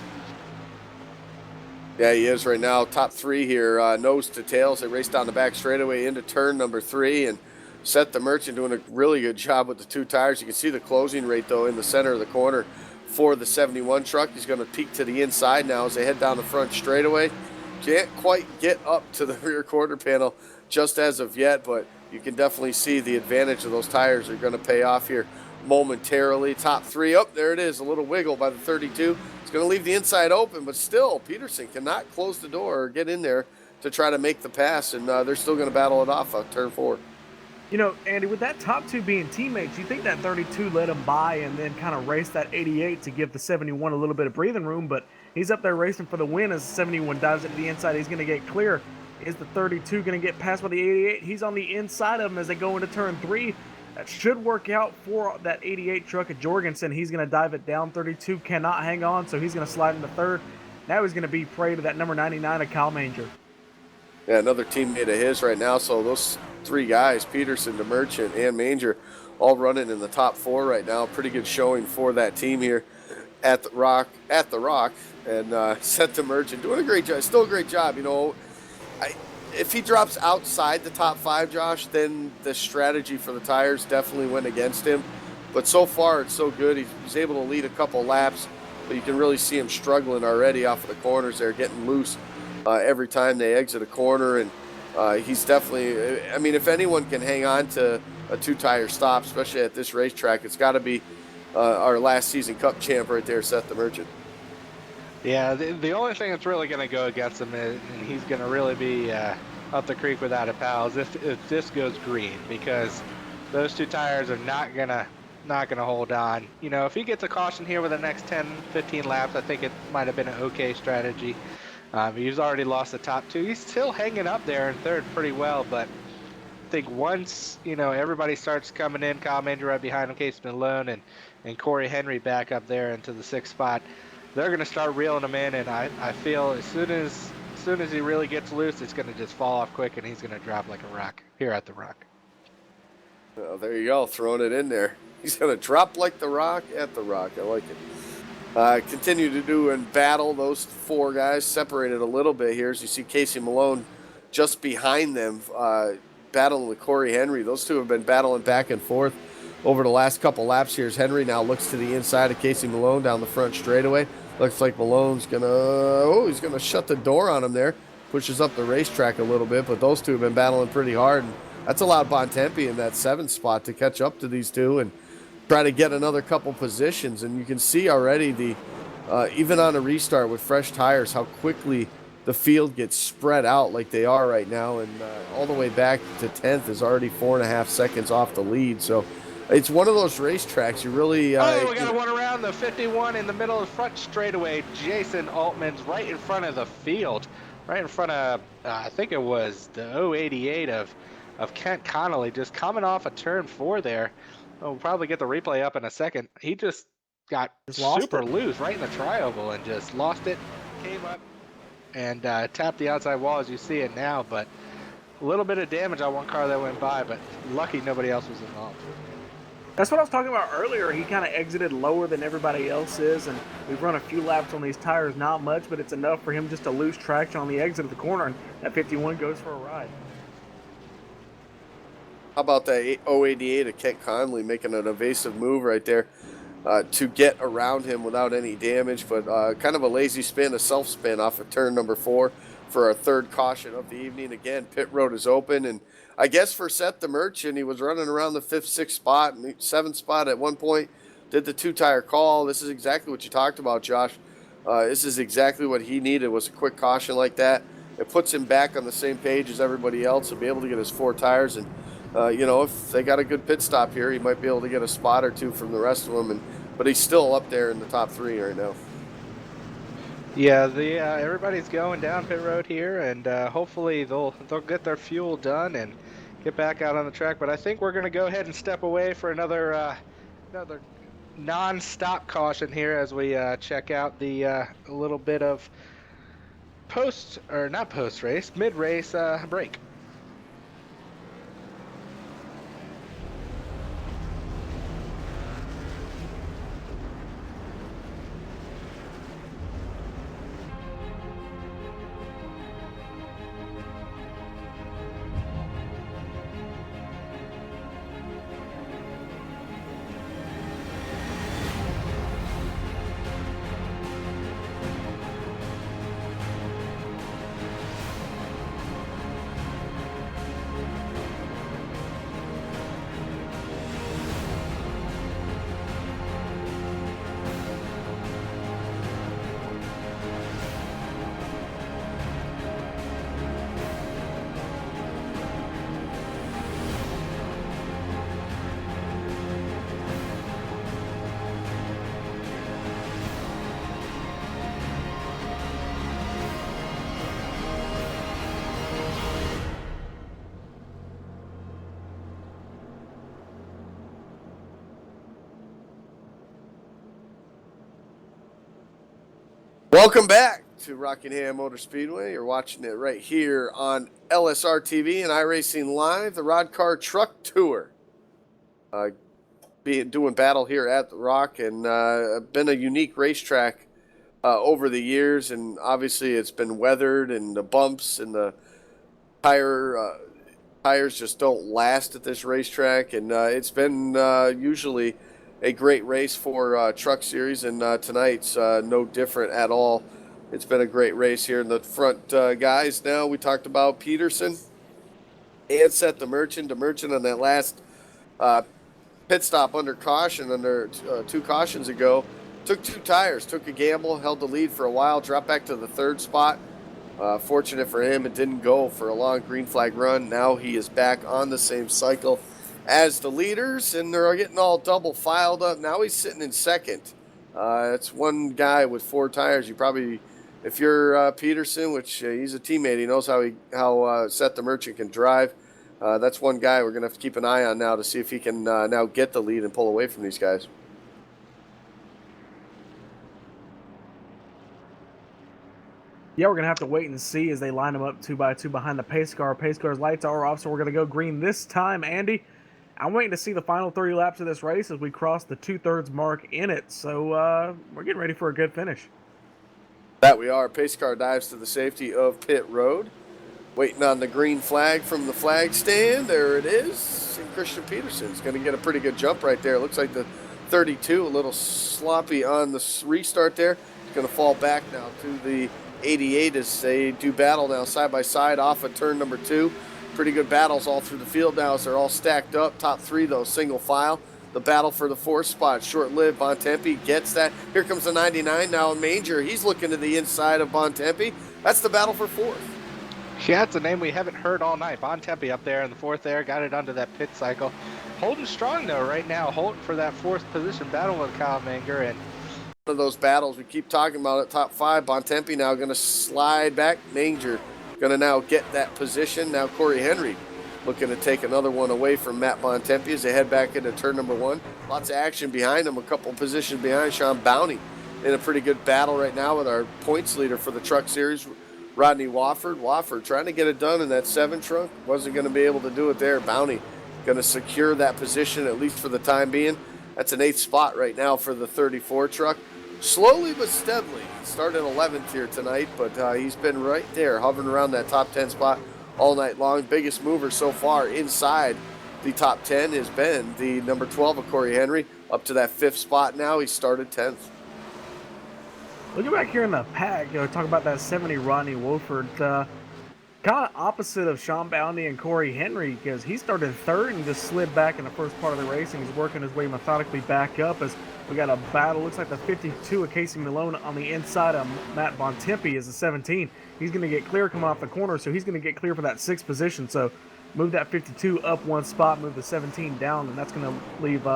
Yeah, he is right now. Top three here, nose to tails. They race down the back straightaway into turn number 3 and Seth the Merchant doing a really good job with the two tires. You can see the closing rate, though, in the center of the corner for the 71 truck. He's going to peek to the inside now as they head down the front straightaway. Can't quite get up to the rear quarter panel just as of yet, but you can definitely see the advantage of those tires are going to pay off here momentarily. Top three, oh, there it is, a little wiggle by the 32. It's going to leave the inside open, but still, Peterson cannot close the door or get in there to try to make the pass, and they're still going to battle it off on turn 4. You know, Andy, with that top two being teammates, you think that 32 let him by and then kind of race that 88 to give the 71 a little bit of breathing room, but he's up there racing for the win as the 71 dives into the inside. He's going to get clear. Is the 32 going to get past by the 88? He's on the inside of him as they go into turn 3. That should work out for that 88 truck at Jorgensen. He's going to dive it down. 32 cannot hang on, so he's going to slide into third. Now he's going to be prey to that number 99 of Kyle Manger. Yeah, another teammate of his right now. So those three guys, Peterson, the Merchant, and Manger, all running in the top 4 right now. Pretty good showing for that team here at the Rock. And Seth the Merchant doing a great job. Still a great job. You know, if he drops outside the top 5, Josh, then the strategy for the tires definitely went against him. But so far, it's so good. He's able to lead a couple laps, but you can really see him struggling already off of the corners there, getting loose every time they exit a corner. And he's definitely, I mean, if anyone can hang on to a two-tire stop, especially at this racetrack, it's got to be our last season Cup champ right there, Seth the Merchant. Yeah, the only thing that's really going to go against him is, and he's going to really be up the creek without a pal, is if this goes green, because those two tires are not gonna hold on. You know, if he gets a caution here with the next 10, 15 laps, I think it might have been an okay strategy. He's already lost the top 2. He's still hanging up there in third pretty well, but I think once, you know, everybody starts coming in, Kyle Manger right behind him, Case Malone, and Corey Henry back up there into the 6th spot, they're going to start reeling him in, and I feel as soon as he really gets loose, it's going to just fall off quick, and he's going to drop like a rock here at the Rock. Well, there you go, throwing it in there. He's going to drop like the Rock at the Rock. I like it. Continue to do and battle those 4 guys, separated a little bit here as you see Casey Malone just behind them, battling with Corey Henry. Those two have been battling back and forth over the last couple laps here as Henry now looks to the inside of Casey Malone down the front straightaway. Looks like Malone's he's gonna shut the door on him there. Pushes up the racetrack a little bit, but those two have been battling pretty hard. And that's allowed Bontempi in that 7th spot to catch up to these two and try to get another couple positions. And you can see already even on a restart with fresh tires, how quickly the field gets spread out like they are right now. And all the way back to 10th is already 4.5 seconds off the lead. So it's one of those racetracks you really... we got one around the 51 in the middle of the front straightaway. Jason Altman's right in front of the field. Right in front of, I think it was the 088 of Kent Connolly, just coming off a turn 4 there. We'll probably get the replay up in a second. He just got super loose right in the tri-oval and just lost it came up and tapped the outside wall as you see it now, but a little bit of damage on one car that went by, but lucky nobody else was involved. That's what I was talking about earlier. He kind of exited lower than everybody else is, and we've run a few laps on these tires, not much, but it's enough for him just to lose traction on the exit of the corner, and that 51 goes for a ride. How about that 088 of Kent Conley making an evasive move right there to get around him without any damage, but kind of a lazy spin, a self-spin off of turn number 4 for our third caution of the evening. Again, pit road is open, and I guess for Seth the Merchant, he was running around the 5th, 6th spot, and 7th spot at one point, did the 2-tire call. This is exactly what you talked about, Josh. This is exactly what he needed, was a quick caution like that. It puts him back on the same page as everybody else and be able to get his 4 tires. And, if they got a good pit stop here, he might be able to get a spot or two from the rest of them. But he's still up there in the top 3 right now. Yeah, everybody's going down pit road here, and hopefully they'll get their fuel done and get back out on the track. But I think we're going to go ahead and step away for another non-stop caution here as we check out the a little bit of mid-race break. Welcome back to Rockingham Motor Speedway. You're watching it right here on LSRTV and iRacing Live, the Roddcar Truck Tour. Doing battle here at the Rock, and been a unique racetrack over the years, and obviously it's been weathered, and the bumps and the tires just don't last at this racetrack, and it's been usually a great race for Truck Series, and tonight's no different at all. It's been a great race here in the front guys. Now we talked about Peterson and Seth the Merchant. The Merchant on that last pit stop under caution, under 2 cautions ago, took 2 tires, took a gamble, held the lead for a while, dropped back to the 3rd spot. Fortunate for him, it didn't go for a long green flag run. Now he is back on the same cycle as the leaders, and they're getting all double filed up. Now he's sitting in 2nd. It's one guy with 4 tires. You probably, if you're Peterson, which he's a teammate, he knows how Seth the Merchant can drive. That's one guy we're going to have to keep an eye on now to see if he can now get the lead and pull away from these guys. Yeah, we're going to have to wait and see as they line them up 2 by 2 behind the pace car. Pace car's lights are off, so we're going to go green this time. Andy, I'm waiting to see the final 30 laps of this race as we cross the 2/3 mark in it. So we're getting ready for a good finish. That we are. Pace car dives to the safety of pit road. Waiting on the green flag from the flag stand. There it is. And Christian Peterson's going to get a pretty good jump right there. It looks like the 32, a little sloppy on the restart there. He's going to fall back now to the 88 as they do battle now side by side off of turn number 2. Pretty good battles all through the field now as they're all stacked up. Top 3, though, single file. The battle for the 4th spot, short-lived. Bontempi gets that. Here comes the 99 now in Manger. He's looking to the inside of Bontempi. That's the battle for 4th. Yeah, it's a name we haven't heard all night. Bontempi up there in the 4th there, got it onto that pit cycle. Holding strong, though, right now. Holding for that 4th position battle with Kyle Manger. And one of those battles we keep talking about at top 5. Bontempi now going to slide back. Manger going to now get that position. Now Corey Henry looking to take another one away from Matt Bontempi as they head back into turn number 1. Lots of action behind him, a couple positions behind. Sean Bounty in a pretty good battle right now with our points leader for the truck series, Rodney Wofford. Wofford trying to get it done in that 7 truck. Wasn't going to be able to do it there. Bounty going to secure that position, at least for the time being. That's an 8th spot right now for the 34 truck. Slowly but steadily. He started 11th here tonight, but he's been right there, hovering around that top 10 spot all night long. Biggest mover so far inside the top 10 has been the number 12 of Corey Henry, up to that 5th spot now. He started 10th. Looking back here in the pack, talk about that 70 Rodney Wolford. Kind of opposite of Sean Bounty and Corey Henry, because he started 3rd and just slid back in the first part of the race, and he's working his way methodically back up as we got a battle. Looks like the 52 of Casey Malone on the inside of Matt Bontempi is the 17. He's going to get clear coming off the corner, so he's going to get clear for that 6th position. So move that 52 up 1 spot, move the 17 down, and that's going to leave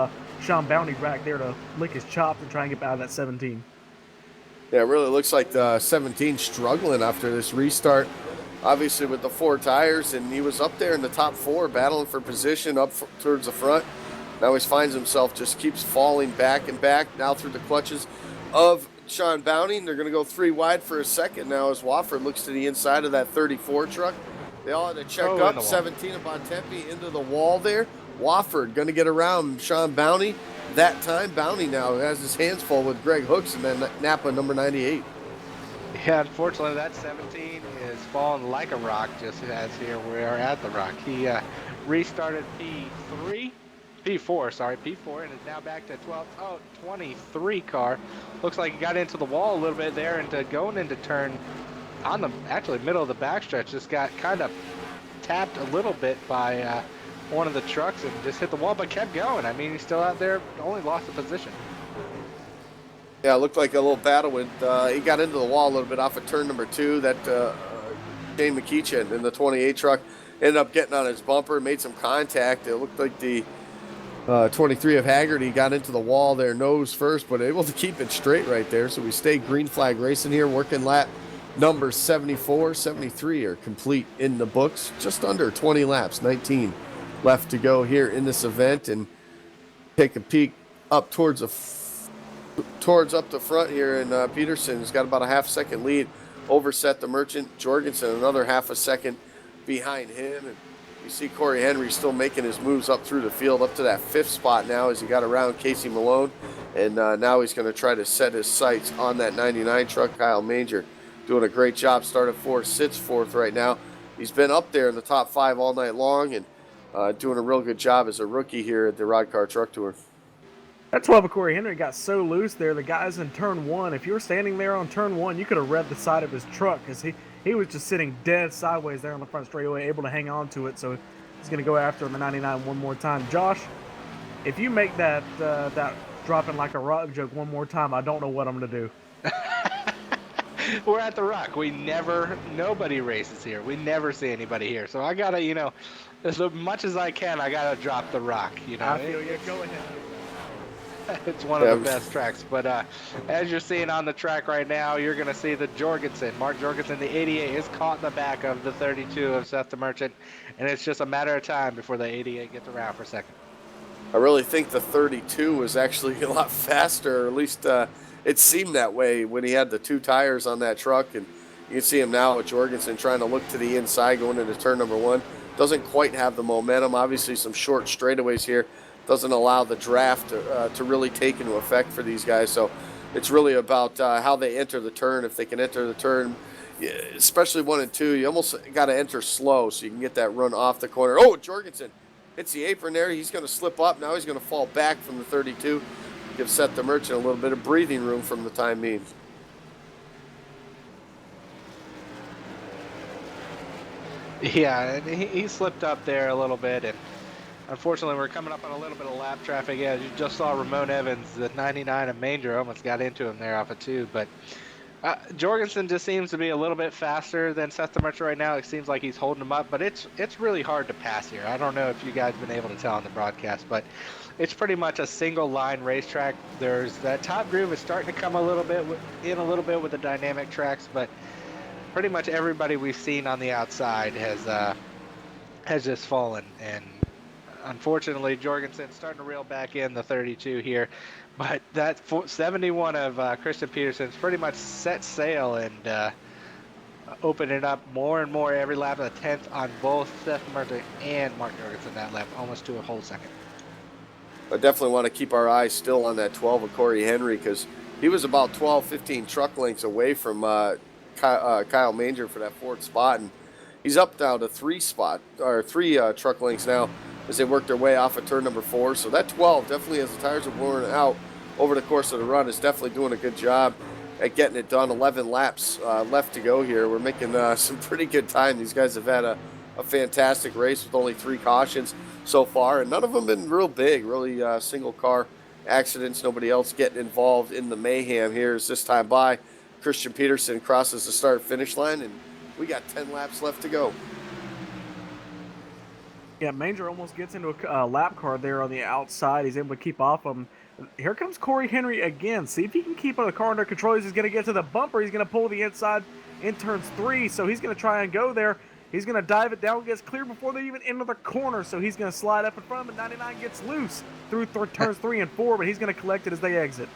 Sean Bounty back there to lick his chops and try and get out of that 17. Yeah, it really looks like the 17 struggling after this restart. Obviously with the 4 tires, and he was up there in the top 4 battling for position up towards the front. Now he finds himself just keeps falling back and back now through the clutches of Sean Bounty. They're going to go 3 wide for a second now as Wofford looks to the inside of that 34 truck. They all had to check up 17 of Bontempi into the wall there. Wofford going to get around Sean Bounty. That time Bounty now has his hands full with Greg Hooks and then Napa number 98. Yeah, unfortunately, that 17 is falling like a rock, just as here we are at the rock. He restarted P4, and is now back to 23 car. Looks like he got into the wall a little bit there, and going into turn on the actually middle of the backstretch, just got kind of tapped a little bit by one of the trucks and just hit the wall, but kept going. I mean, he's still out there, only lost the position. Yeah, it looked like a little battle with, he got into the wall a little bit off of turn number 2. That Shane McKeechin in the 28 truck ended up getting on his bumper, made some contact. It looked like the 23 of Haggerty got into the wall there, nose first, but able to keep it straight right there. So we stay green flag racing here, working lap numbers 74, 73 are complete in the books. Just under 20 laps, 19 left to go here in this event, and take a peek up towards up the front here, and Peterson's got about a half-second lead over Seth the Merchant. Jorgensen another half a second behind him, and you see Corey Henry still making his moves up through the field, up to that 5th spot now as he got around Casey Malone, and now he's going to try to set his sights on that 99 truck. Kyle Manger doing a great job, started 4th, sits 4th right now. He's been up there in the top 5 all night long, and doing a real good job as a rookie here at the Roddcar Truck Tour. That 12 of Corey Henry got so loose there. The guys in turn 1, if you were standing there on turn 1, you could have read the side of his truck, because he was just sitting dead sideways there on the front straightaway, able to hang on to it. So he's going to go after the 99 one more time. Josh, if you make that dropping like a rock joke one more time, I don't know what I'm going to do. We're at the Rock. Nobody races here. We never see anybody here. So I got to, as much as I can, I got to drop the Rock. I feel you. Go ahead. It's one of the best tracks, but as you're seeing on the track right now, you're going to see the Jorgensen. Mark Jorgensen, the 88, is caught in the back of the 32 of Seth the Merchant, and it's just a matter of time before the 88 gets around for a second. I really think the 32 was actually a lot faster, or at least it seemed that way when he had the 2 tires on that truck, and you can see him now with Jorgensen trying to look to the inside going into turn number 1. Doesn't quite have the momentum. Obviously some short straightaways here doesn't allow the draft to really take into effect for these guys. So it's really about how they enter the turn. If they can enter the turn, especially 1 and 2, you almost got to enter slow so you can get that run off the corner. Oh, Jorgensen hits the apron there. He's going to slip up. Now he's going to fall back from the 32. Give Seth the Merchant a little bit of breathing room from the time being. Yeah, and he slipped up there a little bit, and unfortunately we're coming up on a little bit of lap traffic. Yeah, you just saw Ramon Evans, the 99 of Manger, almost got into him there off of 2, but Jorgensen just seems to be a little bit faster than Seth the Merchant right now. It seems like he's holding him up, but it's really hard to pass here. I don't know if you guys have been able to tell on the broadcast, but it's pretty much a single line racetrack. There's that top groove is starting to come a little bit with the dynamic tracks, but pretty much everybody we've seen on the outside has just fallen, and unfortunately Jorgensen's starting to reel back in the 32 here. But that 71 of Christian Peterson's pretty much set sail and opening up more and more every lap of the 10th on both Seth Merton and Mark Jorgensen that lap, almost to a whole second. I definitely want to keep our eyes still on that 12 of Corey Henry because he was about 12, 15 truck lengths away from Kyle Manger for that fourth spot, and he's up now to three truck lengths now as they work their way off of turn number 4. So that 12 definitely, as the tires are blowing out over the course of the run, is definitely doing a good job at getting it done. 11 laps left to go here. We're making some pretty good time. These guys have had a fantastic race with only 3 cautions so far, and none of them been real big, really single car accidents. Nobody else getting involved in the mayhem here as this time by. Christian Peterson crosses the start-finish line, and we got 10 laps left to go. Yeah, Manger almost gets into a lap car there on the outside. He's able to keep off him. Here comes Corey Henry again. See if he can keep the car under control. He's going to get to the bumper. He's going to pull the inside in turns 3, so he's going to try and go there. He's going to dive it down, gets clear before they even enter the corner, so he's going to slide up in front of him, and 99 gets loose through turns 3 and 4, but he's going to collect it as they exit.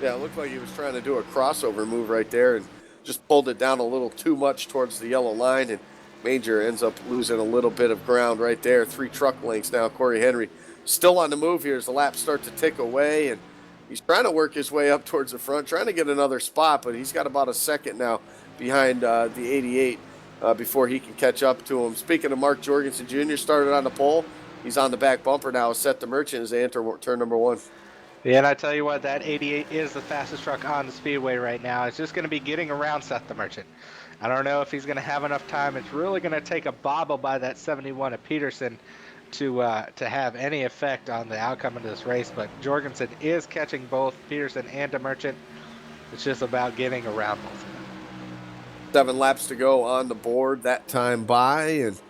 Yeah, it looked like he was trying to do a crossover move right there and just pulled it down a little too much towards the yellow line, and Manger ends up losing a little bit of ground right there. 3 truck lengths now. Corey Henry still on the move here as the laps start to tick away, and he's trying to work his way up towards the front, trying to get another spot, but he's got about a second now behind the 88 before he can catch up to him. Speaking of Mark Jorgensen Jr., started on the pole. He's on the back bumper now. Set the Merchant as they enter turn number 1. Yeah, and I tell you what, that 88 is the fastest truck on the speedway right now. It's just going to be getting around Seth the Merchant. I don't know if he's going to have enough time. It's really going to take a bobble by that 71 of Peterson to have any effect on the outcome of this race. But Jorgensen is catching both Peterson and the Merchant. It's just about getting around both of them. 7 laps to go on the board that time by, and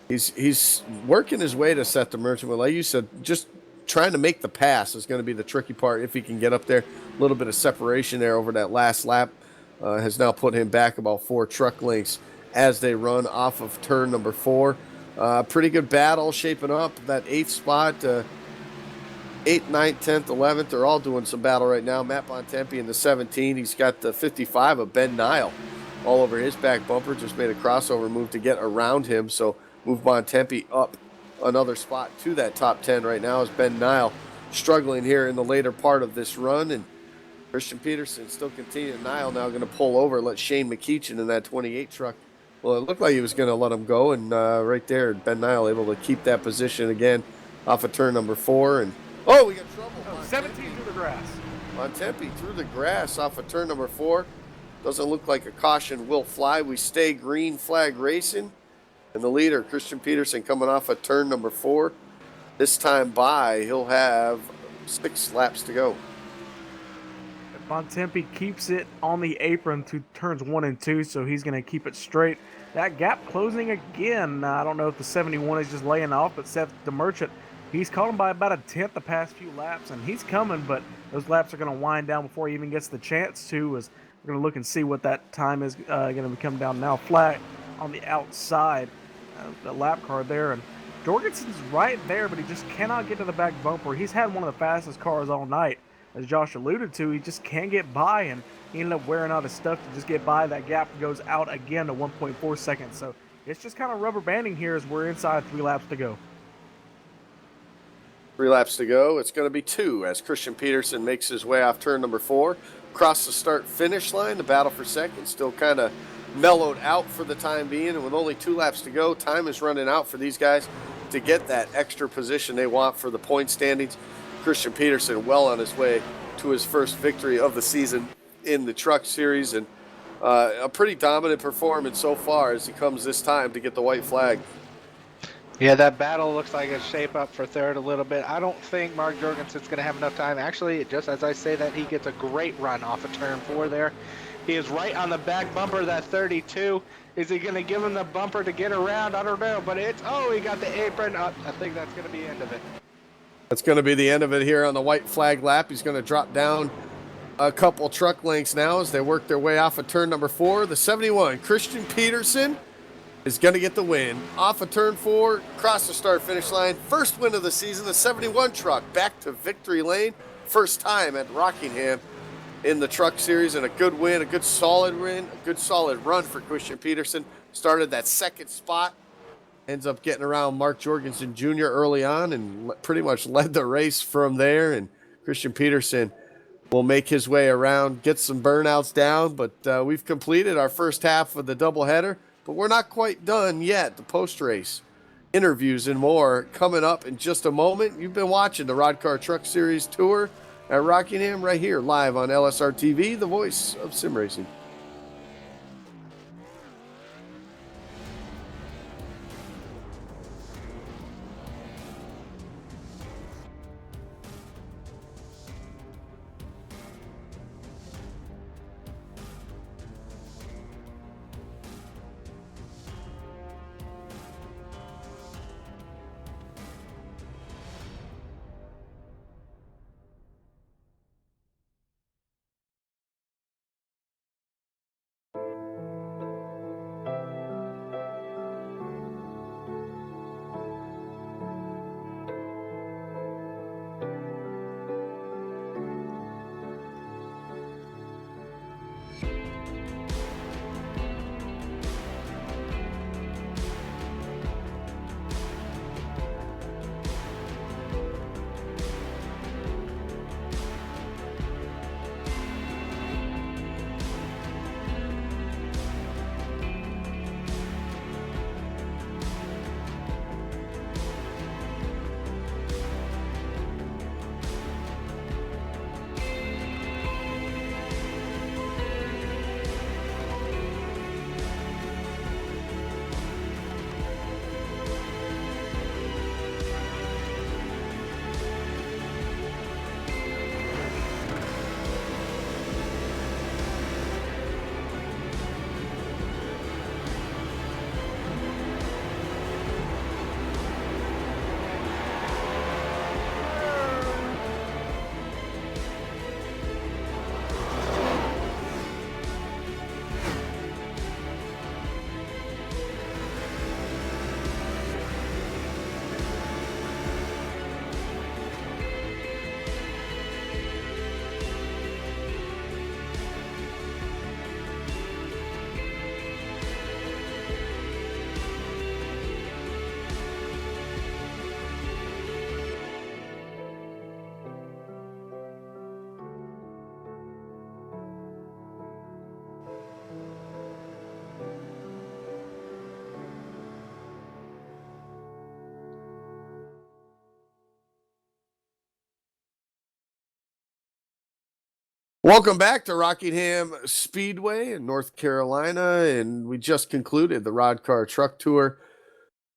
he's working his way to Seth the Merchant. But like you said, just trying to make the pass is going to be the tricky part if he can get up there. A little bit of separation there over that last lap has now put him back about 4 truck lengths as they run off of turn number 4. Pretty good battle shaping up. That 8th spot, 8th, 9th, 10th, 11th, they're all doing some battle right now. Matt Bontempi in the 17. He's got the 55 of Ben Nile all over his back bumper. Just made a crossover move to get around him. So move Bontempi up another spot to that top 10 right now as Ben Nile struggling here in the later part of this run. And Christian Peterson still continuing. Nile now going to pull over, let Shane McKeechin in that 28 truck. Well, it looked like he was going to let him go, and right there, Ben Nile able to keep that position again off of turn number 4. And oh, we got trouble. 17 through the grass. Bontempi through the grass off of turn number 4. Doesn't look like a caution will fly. We stay green flag racing. And the leader, Christian Peterson, coming off of turn number 4. This time by, he'll have 6 laps to go. Bontempi keeps it on the apron to turns 1 and 2, so he's going to keep it straight. That gap closing again. I don't know if the 71 is just laying off, but Seth the Merchant, he's caught him by about a 10th the past few laps, and he's coming, but those laps are going to wind down before he even gets the chance to, as we're going to look and see what that time is going to come down now. Flat on the outside, the lap car there, and Jorgensen's right there, but he just cannot get to the back bumper. He's had one of the fastest cars all night. As Josh alluded to, he just can't get by, and he ended up wearing out his stuff to just get by. That gap goes out again to 1.4 seconds. So it's just kind of rubber banding here as we're inside 3 laps to go. 3 laps to go. It's going to be 2 as Christian Peterson makes his way off turn number 4. Across the start-finish line, the battle for second still kind of mellowed out for the time being. And with only 2 laps to go, time is running out for these guys to get that extra position they want for the point standings. Christian Peterson well on his way to his first victory of the season in the Truck Series, and a pretty dominant performance so far as he comes this time to get the white flag. Yeah, that battle looks like it's shape up for third a little bit. I don't think Mark Jorgensen's going to have enough time. Actually, just as I say that, he gets a great run off of turn 4 there. He is right on the back bumper of that 32. Is he going to give him the bumper to get around? I don't know, but he got the apron up. I think that's going to be the end of it. That's going to be the end of it here on the white flag lap. He's going to drop down a couple truck lengths now as they work their way off of turn number 4. The 71, Christian Peterson, is going to get the win. Off of turn 4, across the start-finish line. First win of the season, the 71 truck back to victory lane. First time at Rockingham in the truck series, and a good win, a good solid win, a good solid run for Christian Peterson. Started that second spot, ends up getting around Mark Jorgensen Jr. early on and pretty much led the race from there. And Christian Peterson will make his way around, get some burnouts down, but we've completed our first half of the doubleheader, but we're not quite done yet. The post-race interviews and more coming up in just a moment. You've been watching the Roddcar Truck Series Tour at Rockingham right here live on LSRTV, the voice of sim racing. Welcome back to Rockingham Speedway in North Carolina, and we just concluded the Roddcar Truck Tour,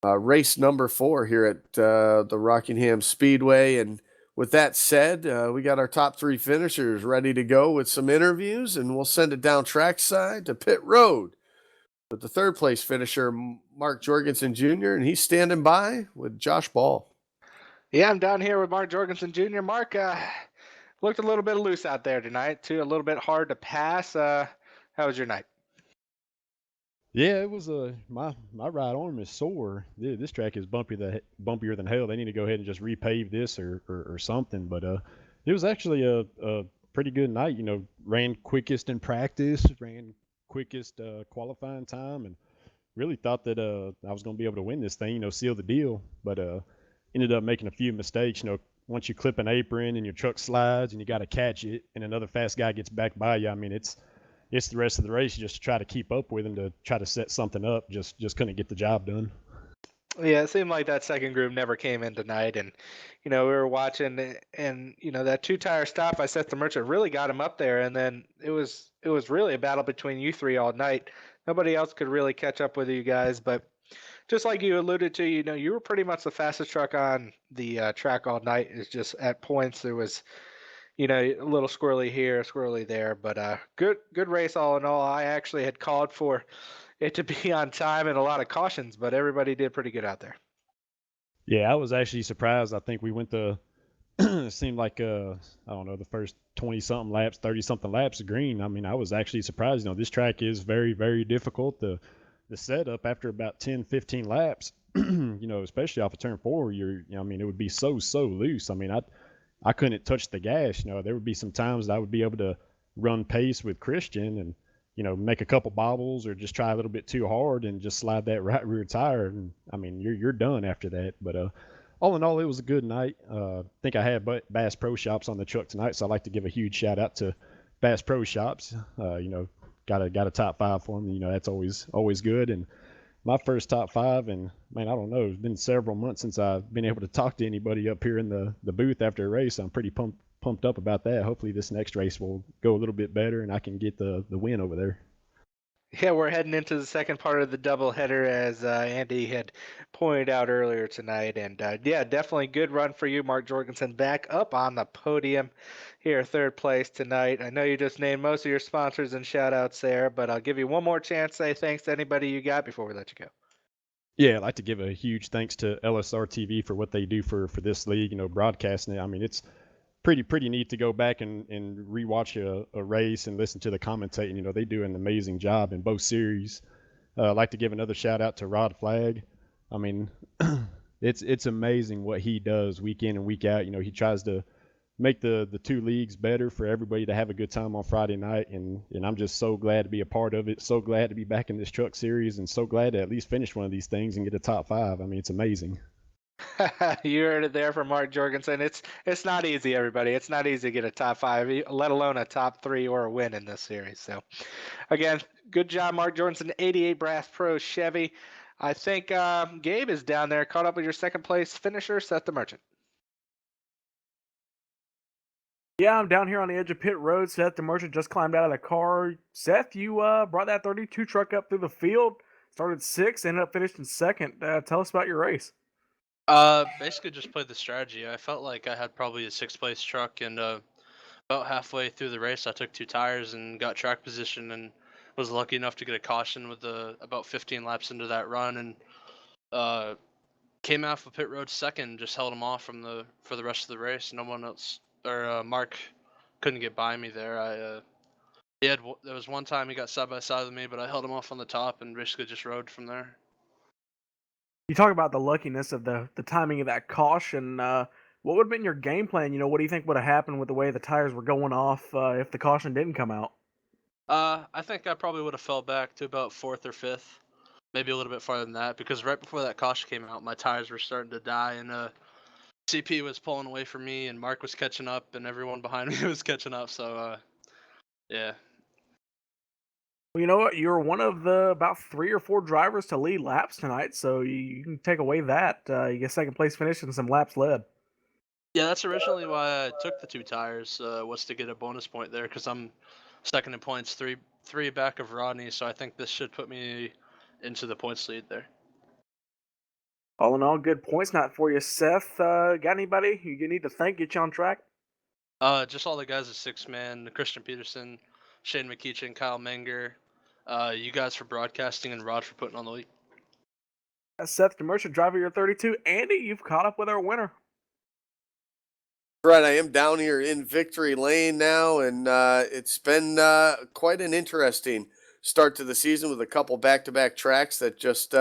race number 4 here at the Rockingham Speedway. And with that said, we got our top 3 finishers ready to go with some interviews, and we'll send it down trackside to pit road with the third place finisher, Mark Jorgensen Jr., and he's standing by with Josh Ball. Yeah, I'm down here with Mark Jorgensen Jr. Mark, looked a little bit loose out there tonight, too. A little bit hard to pass. How was your night? Yeah, it was my right arm is sore. This track is bumpier than hell. They need to go ahead and just repave this or something. But it was actually a pretty good night. You know, ran quickest in practice, ran quickest qualifying time, and really thought that I was going to be able to win this thing. You know, seal the deal. But ended up making a few mistakes. You know, once you clip an apron and your truck slides and you got to catch it, and another fast guy gets back by you, I mean, it's the rest of the race just to try to keep up with him, to try to set something up. Just couldn't get the job done. Yeah, it seemed like that second group never came in tonight. And, you know, we were watching, and, you know, that 2-tire stop I set the Merchant really got him up there. And then it was really a battle between you 3 all night. Nobody else could really catch up with you guys. But just like you alluded to, you know, you were pretty much the fastest truck on the track all night. It's just at points there was, you know, a little squirrely here, squirrely there. But good race all in all. I actually had called for it to be on time and a lot of cautions, but everybody did pretty good out there. Yeah, I was actually surprised. I think we went to it seemed like I don't know, the first 20-something laps, 30-something laps green. I mean, I was actually surprised. You know, this track is very, very difficult. The the setup after about 10, 15 laps, especially off of turn four, I mean, it would be so loose. I mean, I couldn't touch the gas. There would be some times that I would be able to run pace with Christian and, make a couple bobbles or just try a little bit too hard and just slide that right rear tire. And I mean, you're done after that. But all in all, it was a good night. I think I had Bass Pro Shops on the truck tonight, so I'd like to give a huge shout out to Bass Pro Shops. Got a top five for them. That's always good. And my first top five, and man, I don't know, it's been several months since I've been able to talk to anybody up here in the booth after a race. I'm pretty pumped up about that. Hopefully this next race will go a little bit better and I can get the win over there. Yeah, we're heading into the second part of the doubleheader, as Andy had pointed out earlier tonight. And yeah, definitely good run for you, Mark Jorgensen, back up on the podium here, third place tonight. I know you just named most of your sponsors and shout outs there, but I'll give you one more chance to say thanks to anybody you got before we let you go. Yeah, I'd like to give a huge thanks to LSRTV for what they do for this league, broadcasting it. I mean, it's pretty neat to go back and rewatch a race and listen to the commentating. They do an amazing job in both series. I'd like to give another shout out to Rod Flag. I mean, it's amazing what he does week in and week out. He tries to make the two leagues better for everybody to have a good time on Friday night, and I'm just so glad to be a part of it. So glad to be back in this truck series, and so glad to at least finish one of these things and get a top five. I mean, it's amazing. You heard it there from Mark Jorgensen. It's not easy, everybody. It's not easy to get a top five, let alone a top three or a win in this series. So, again, good job, Mark Jorgensen. 88 Brass Pro Chevy. I think Gabe is down there, caught up with your second place finisher, Seth the Merchant. Yeah, I'm down here on the edge of pit road. Seth the Merchant just climbed out of the car. Seth, you brought that 32 truck up through the field, started sixth, ended up finishing second. Tell us about your race. Basically just played the strategy. I felt like I had probably a sixth place truck, and about halfway through the race, I took two tires and got track position, and was lucky enough to get a caution with about 15 laps into that run, and came off of pit road second, just held him off for the rest of the race. No one else or Mark couldn't get by me there. There was one time he got side by side with me, but I held him off on the top and basically just rode from there. You talk about the luckiness of the timing of that caution. What would have been your game plan? What do you think would have happened with the way the tires were going off if the caution didn't come out? I think I probably would have fell back to about fourth or fifth, maybe a little bit farther than that, because right before that caution came out, my tires were starting to die, and CP was pulling away from me, and Mark was catching up, and everyone behind me was catching up. So, yeah. Well, you know what? You were one of the about 3 or 4 drivers to lead laps tonight, so you can take away that. You get second place finish and some laps led. Yeah, that's originally why I took the two tires, was to get a bonus point there, because I'm second in points, three back of Rodney, so I think this should put me into the points lead there. All in all, good points night for you, Seth. Got anybody you need to thank get you on track? Just all the guys at Six Man, Christian Peterson, Shane McKeechin, Kyle Menger, you guys for broadcasting, and Rod for putting on the league. Seth, commercial driver, you're 32. Andy, you've caught up with our winner. Right, I am down here in Victory Lane now, and it's been quite an interesting start to the season with a couple back-to-back tracks that just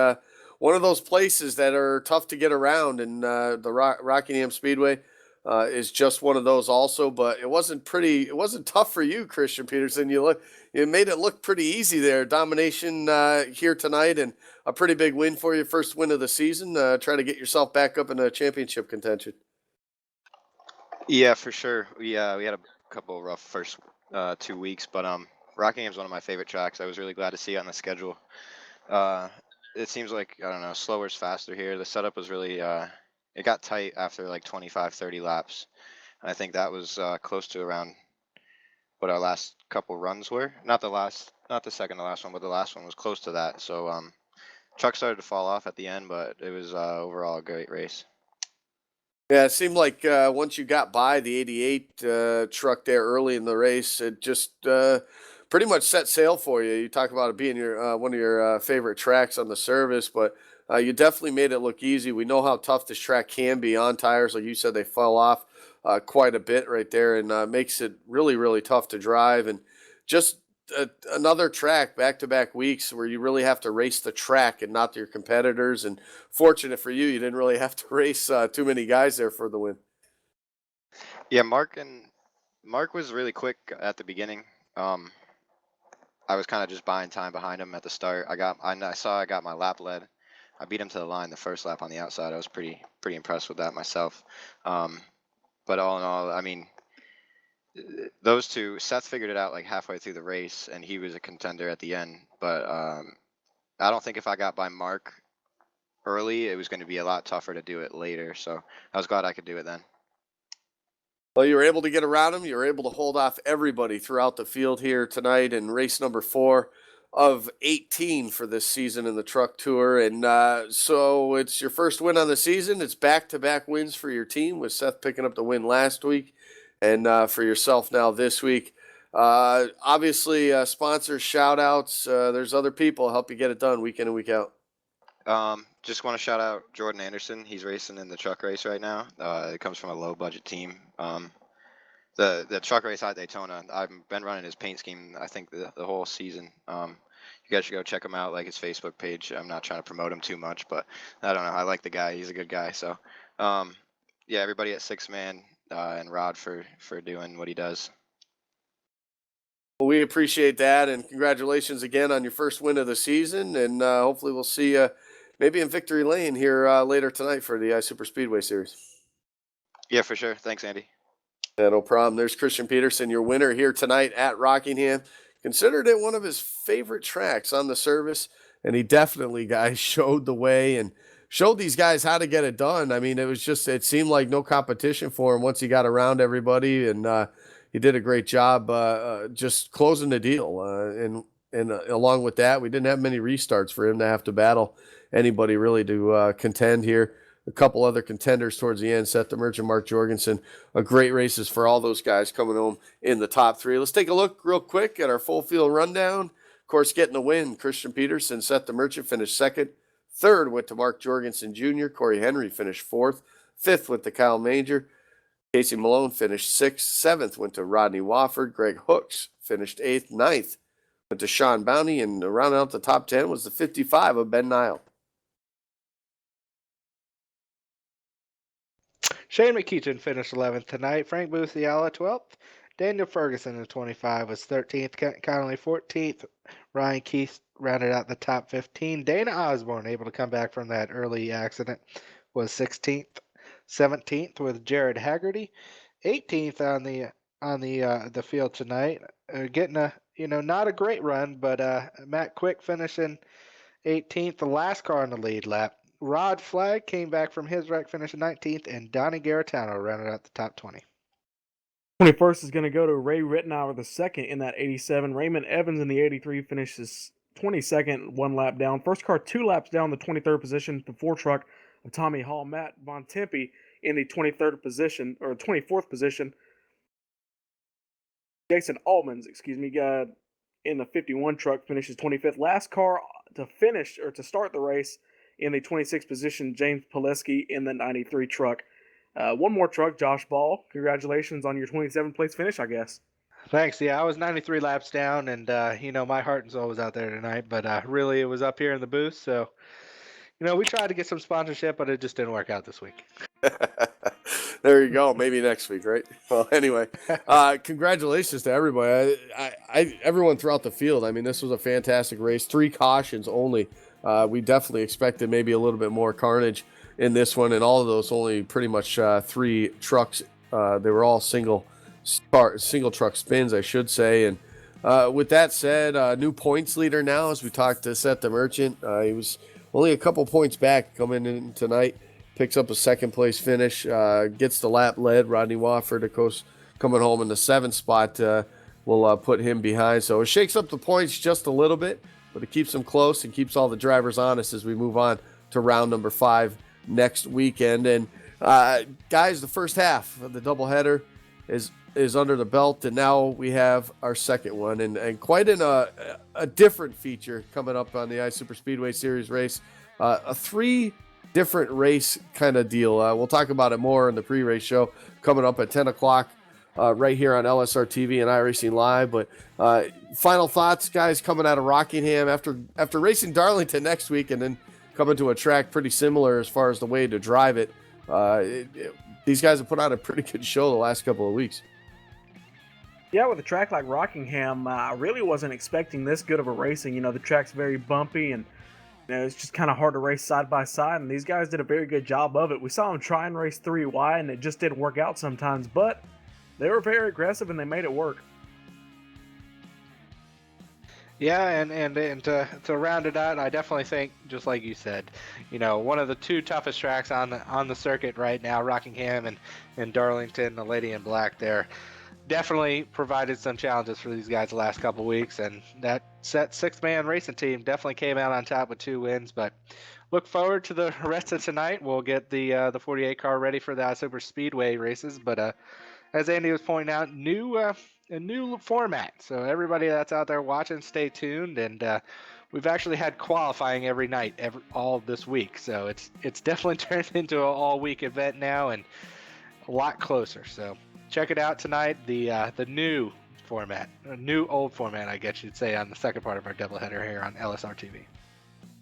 one of those places that are tough to get around, and the Rockingham Speedway is just one of those also. But it wasn't tough for you, Christian Peterson. You made it look pretty easy there. Domination here tonight, and a pretty big win for you, first win of the season. Try to get yourself back up in a championship contention. Yeah, for sure. We had a couple rough first 2 weeks, but Rockingham's one of my favorite tracks. I was really glad to see it on the schedule. It seems like, I don't know, slower is faster here. The setup was really it got tight after like 25, 30 laps. And I think that was close to around what our last couple runs were. Not the second to last one, but the last one was close to that. So truck started to fall off at the end, but it was overall a great race. Yeah, it seemed like once you got by the 88 truck there early in the race, it just pretty much set sail for you. You talk about it being your one of your favorite tracks on the service, but you definitely made it look easy. We know how tough this track can be on tires. Like you said, they fell off quite a bit right there, and makes it really, really tough to drive. And just another track back-to-back weeks where you really have to race the track and not your competitors. And fortunate for you, you didn't really have to race too many guys there for the win. Yeah, Mark was really quick at the beginning. I was kind of just buying time behind him at the start. I saw I got my lap led. I beat him to the line the first lap on the outside. I was pretty impressed with that myself. But all in all, I mean, those two, Seth figured it out like halfway through the race, and he was a contender at the end. But I don't think if I got by Mark early, it was going to be a lot tougher to do it later. So I was glad I could do it then. Well, you were able to get around him. You were able to hold off everybody throughout the field here tonight in race number 4 of 18 for this season in the Truck Tour. And so it's your first win on the season. It's back-to-back wins for your team, with Seth picking up the win last week, and for yourself now this week. Obviously, sponsors, shout-outs. There's other people help you get it done week in and week out. Just want to shout out Jordan Anderson. He's racing in the truck race right now. It comes from a low budget team. The truck race at Daytona, I've been running his paint scheme, I think the whole season. You guys should go check him out, like his Facebook page. I'm not trying to promote him too much, but I don't know. I like the guy. He's a good guy. So, yeah, everybody at Six Man, and Rod for doing what he does. Well, we appreciate that, and congratulations again on your first win of the season, and hopefully we'll see you maybe in Victory Lane here later tonight for the Super Speedway Series. Yeah, for sure. Thanks, Andy. Yeah, no problem. There's Christian Peterson, your winner here tonight at Rockingham. Considered it one of his favorite tracks on the service, and he definitely, guys, showed the way and showed these guys how to get it done. I mean, it seemed like no competition for him once he got around everybody, and he did a great job just closing the deal. And along with that, we didn't have many restarts for him to have to battle anybody really to contend here. A couple other contenders towards the end, Seth the Merchant, Mark Jorgensen. Great races for all those guys coming home in the top 3. Let's take a look real quick at our full field rundown. Of course, getting the win, Christian Peterson, Seth the Merchant finished 2nd. 3rd went to Mark Jorgensen Jr. Corey Henry finished 4th. 5th went to Kyle Manger. Casey Malone finished 6th. 7th went to Rodney Wofford. Greg Hooks finished 8th. 9th went to Sean Bounty. And rounding out the top 10 was the 55 of Ben Nile. Shane McKeechin finished 11th tonight. Frank Busiala 12th. Daniel Ferguson in 25 was 13th. Connolly 14th. Ryan Keith rounded out the top 15. Dana Osborne, able to come back from that early accident, was 16th. 17th with Jared Haggerty. 18th on the field tonight. Getting a not a great run, but Matt Quick finishing 18th, the last car on the lead lap. Rod Flagg came back from his wreck, finishing 19th, and Donnie Garitano rounded out the top 20. 21st is going to go to Ray Rittenauer the second in that 87. Raymond Evans in the 83 finishes 22nd, 1 lap down. First car 2 laps down, the 23rd position, the 4 truck of Tommy Hall. Matt Von Tempe in the 23rd position, or 24th position. Jason Altmans, in the 51 truck finishes 25th. Last car to start the race in the 26th position, James Pileski in the 93 truck. One more truck, Josh Ball. Congratulations on your 27th place finish, I guess. Thanks. Yeah, I was 93 laps down, and my heart and soul was out there tonight, but really it was up here in the booth. So, we tried to get some sponsorship, but it just didn't work out this week. There you go. Maybe next week, right? Well, anyway, congratulations to everybody. Everyone throughout the field. I mean, this was a fantastic race. 3 cautions only. We definitely expected maybe a little bit more carnage in this one, and all of those only pretty much 3 trucks. They were all single truck spins, I should say. And with that said, new points leader now, as we talked to Seth the Merchant. He was only a couple points back coming in tonight. Picks up a 2nd place finish. Gets the lap led. Rodney Wofford, of course, coming home in the 7th spot. Will put him behind. So it shakes up the points just a little bit, but it keeps them close and keeps all the drivers honest as we move on to round number 5 next weekend. And guys, the first half of the doubleheader is under the belt, and now we have our second one, and quite a different feature coming up on the Super Speedway Series race. A 3 different race kind of deal. We'll talk about it more in the pre-race show coming up at 10 o'clock right here on LSRTV and iRacing Live. But final thoughts, guys, coming out of Rockingham after racing Darlington next week and then coming to a track pretty similar as far as the way to drive it. These guys have put out a pretty good show the last couple of weeks. Yeah, with a track like Rockingham, I really wasn't expecting this good of a racing. You know, the track's very bumpy and it's just kind of hard to race side by side, and these guys did a very good job of it. We saw them try and race 3 wide, and it just didn't work out sometimes, but they were very aggressive and they made it work. Yeah, and to round it out, I definitely think, just like you said, you know, one of the 2 toughest tracks on the circuit right now, Rockingham and Darlington, the Lady in Black there, definitely provided some challenges for these guys the last couple weeks, and that set 6-man racing team definitely came out on top with 2 wins. But look forward to the rest of tonight. We'll get the 48 car ready for the Super Speedway races, but as Andy was pointing out, a new format. So everybody that's out there watching, stay tuned. And we've actually had qualifying every night, all this week. So it's definitely turned into an all-week event now and a lot closer. So check it out tonight. The new format, a new old format, I guess you'd say, on the second part of our doubleheader here on LSRTV.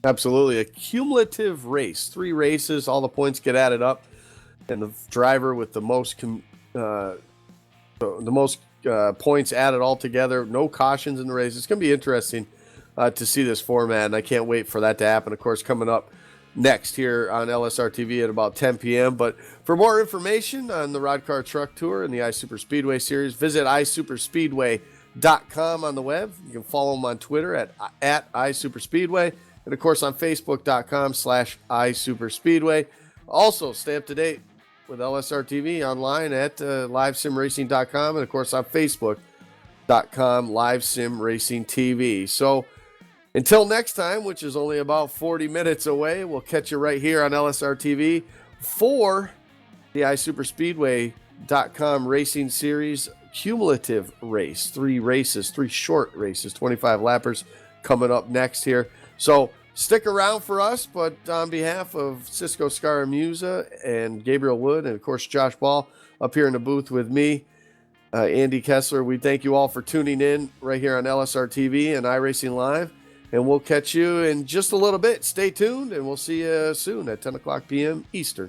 Absolutely, a cumulative race, 3 races, all the points get added up, and the driver with the most points added all together. No cautions in the race. It's going to be interesting to see this format, and I can't wait for that to happen. Of course, coming up next here on LSRTV at about 10 p.m. But for more information on the Roddcar Truck Tour and the iSuper Speedway Series, visit isuperspeedway.com on the web. You can follow them on Twitter at iSuperspeedway, and of course on Facebook.com/iSuperspeedway. Also, stay up to date with LSRTV online at livesimracing.com, and of course on Facebook.com livesimracingtv. So until next time, which is only about 40 minutes away, we'll catch you right here on LSRTV for the iSuperspeedway.com Racing Series cumulative race. 3 races, 3 short races, 25 lappers coming up next here. So stick around for us, but on behalf of Cisco Scaramuza and Gabriel Wood, and of course Josh Ball up here in the booth with me, Andy Kessler, we thank you all for tuning in right here on LSRTV and iRacing Live. And we'll catch you in just a little bit. Stay tuned, and we'll see you soon at 10 o'clock p.m. Eastern.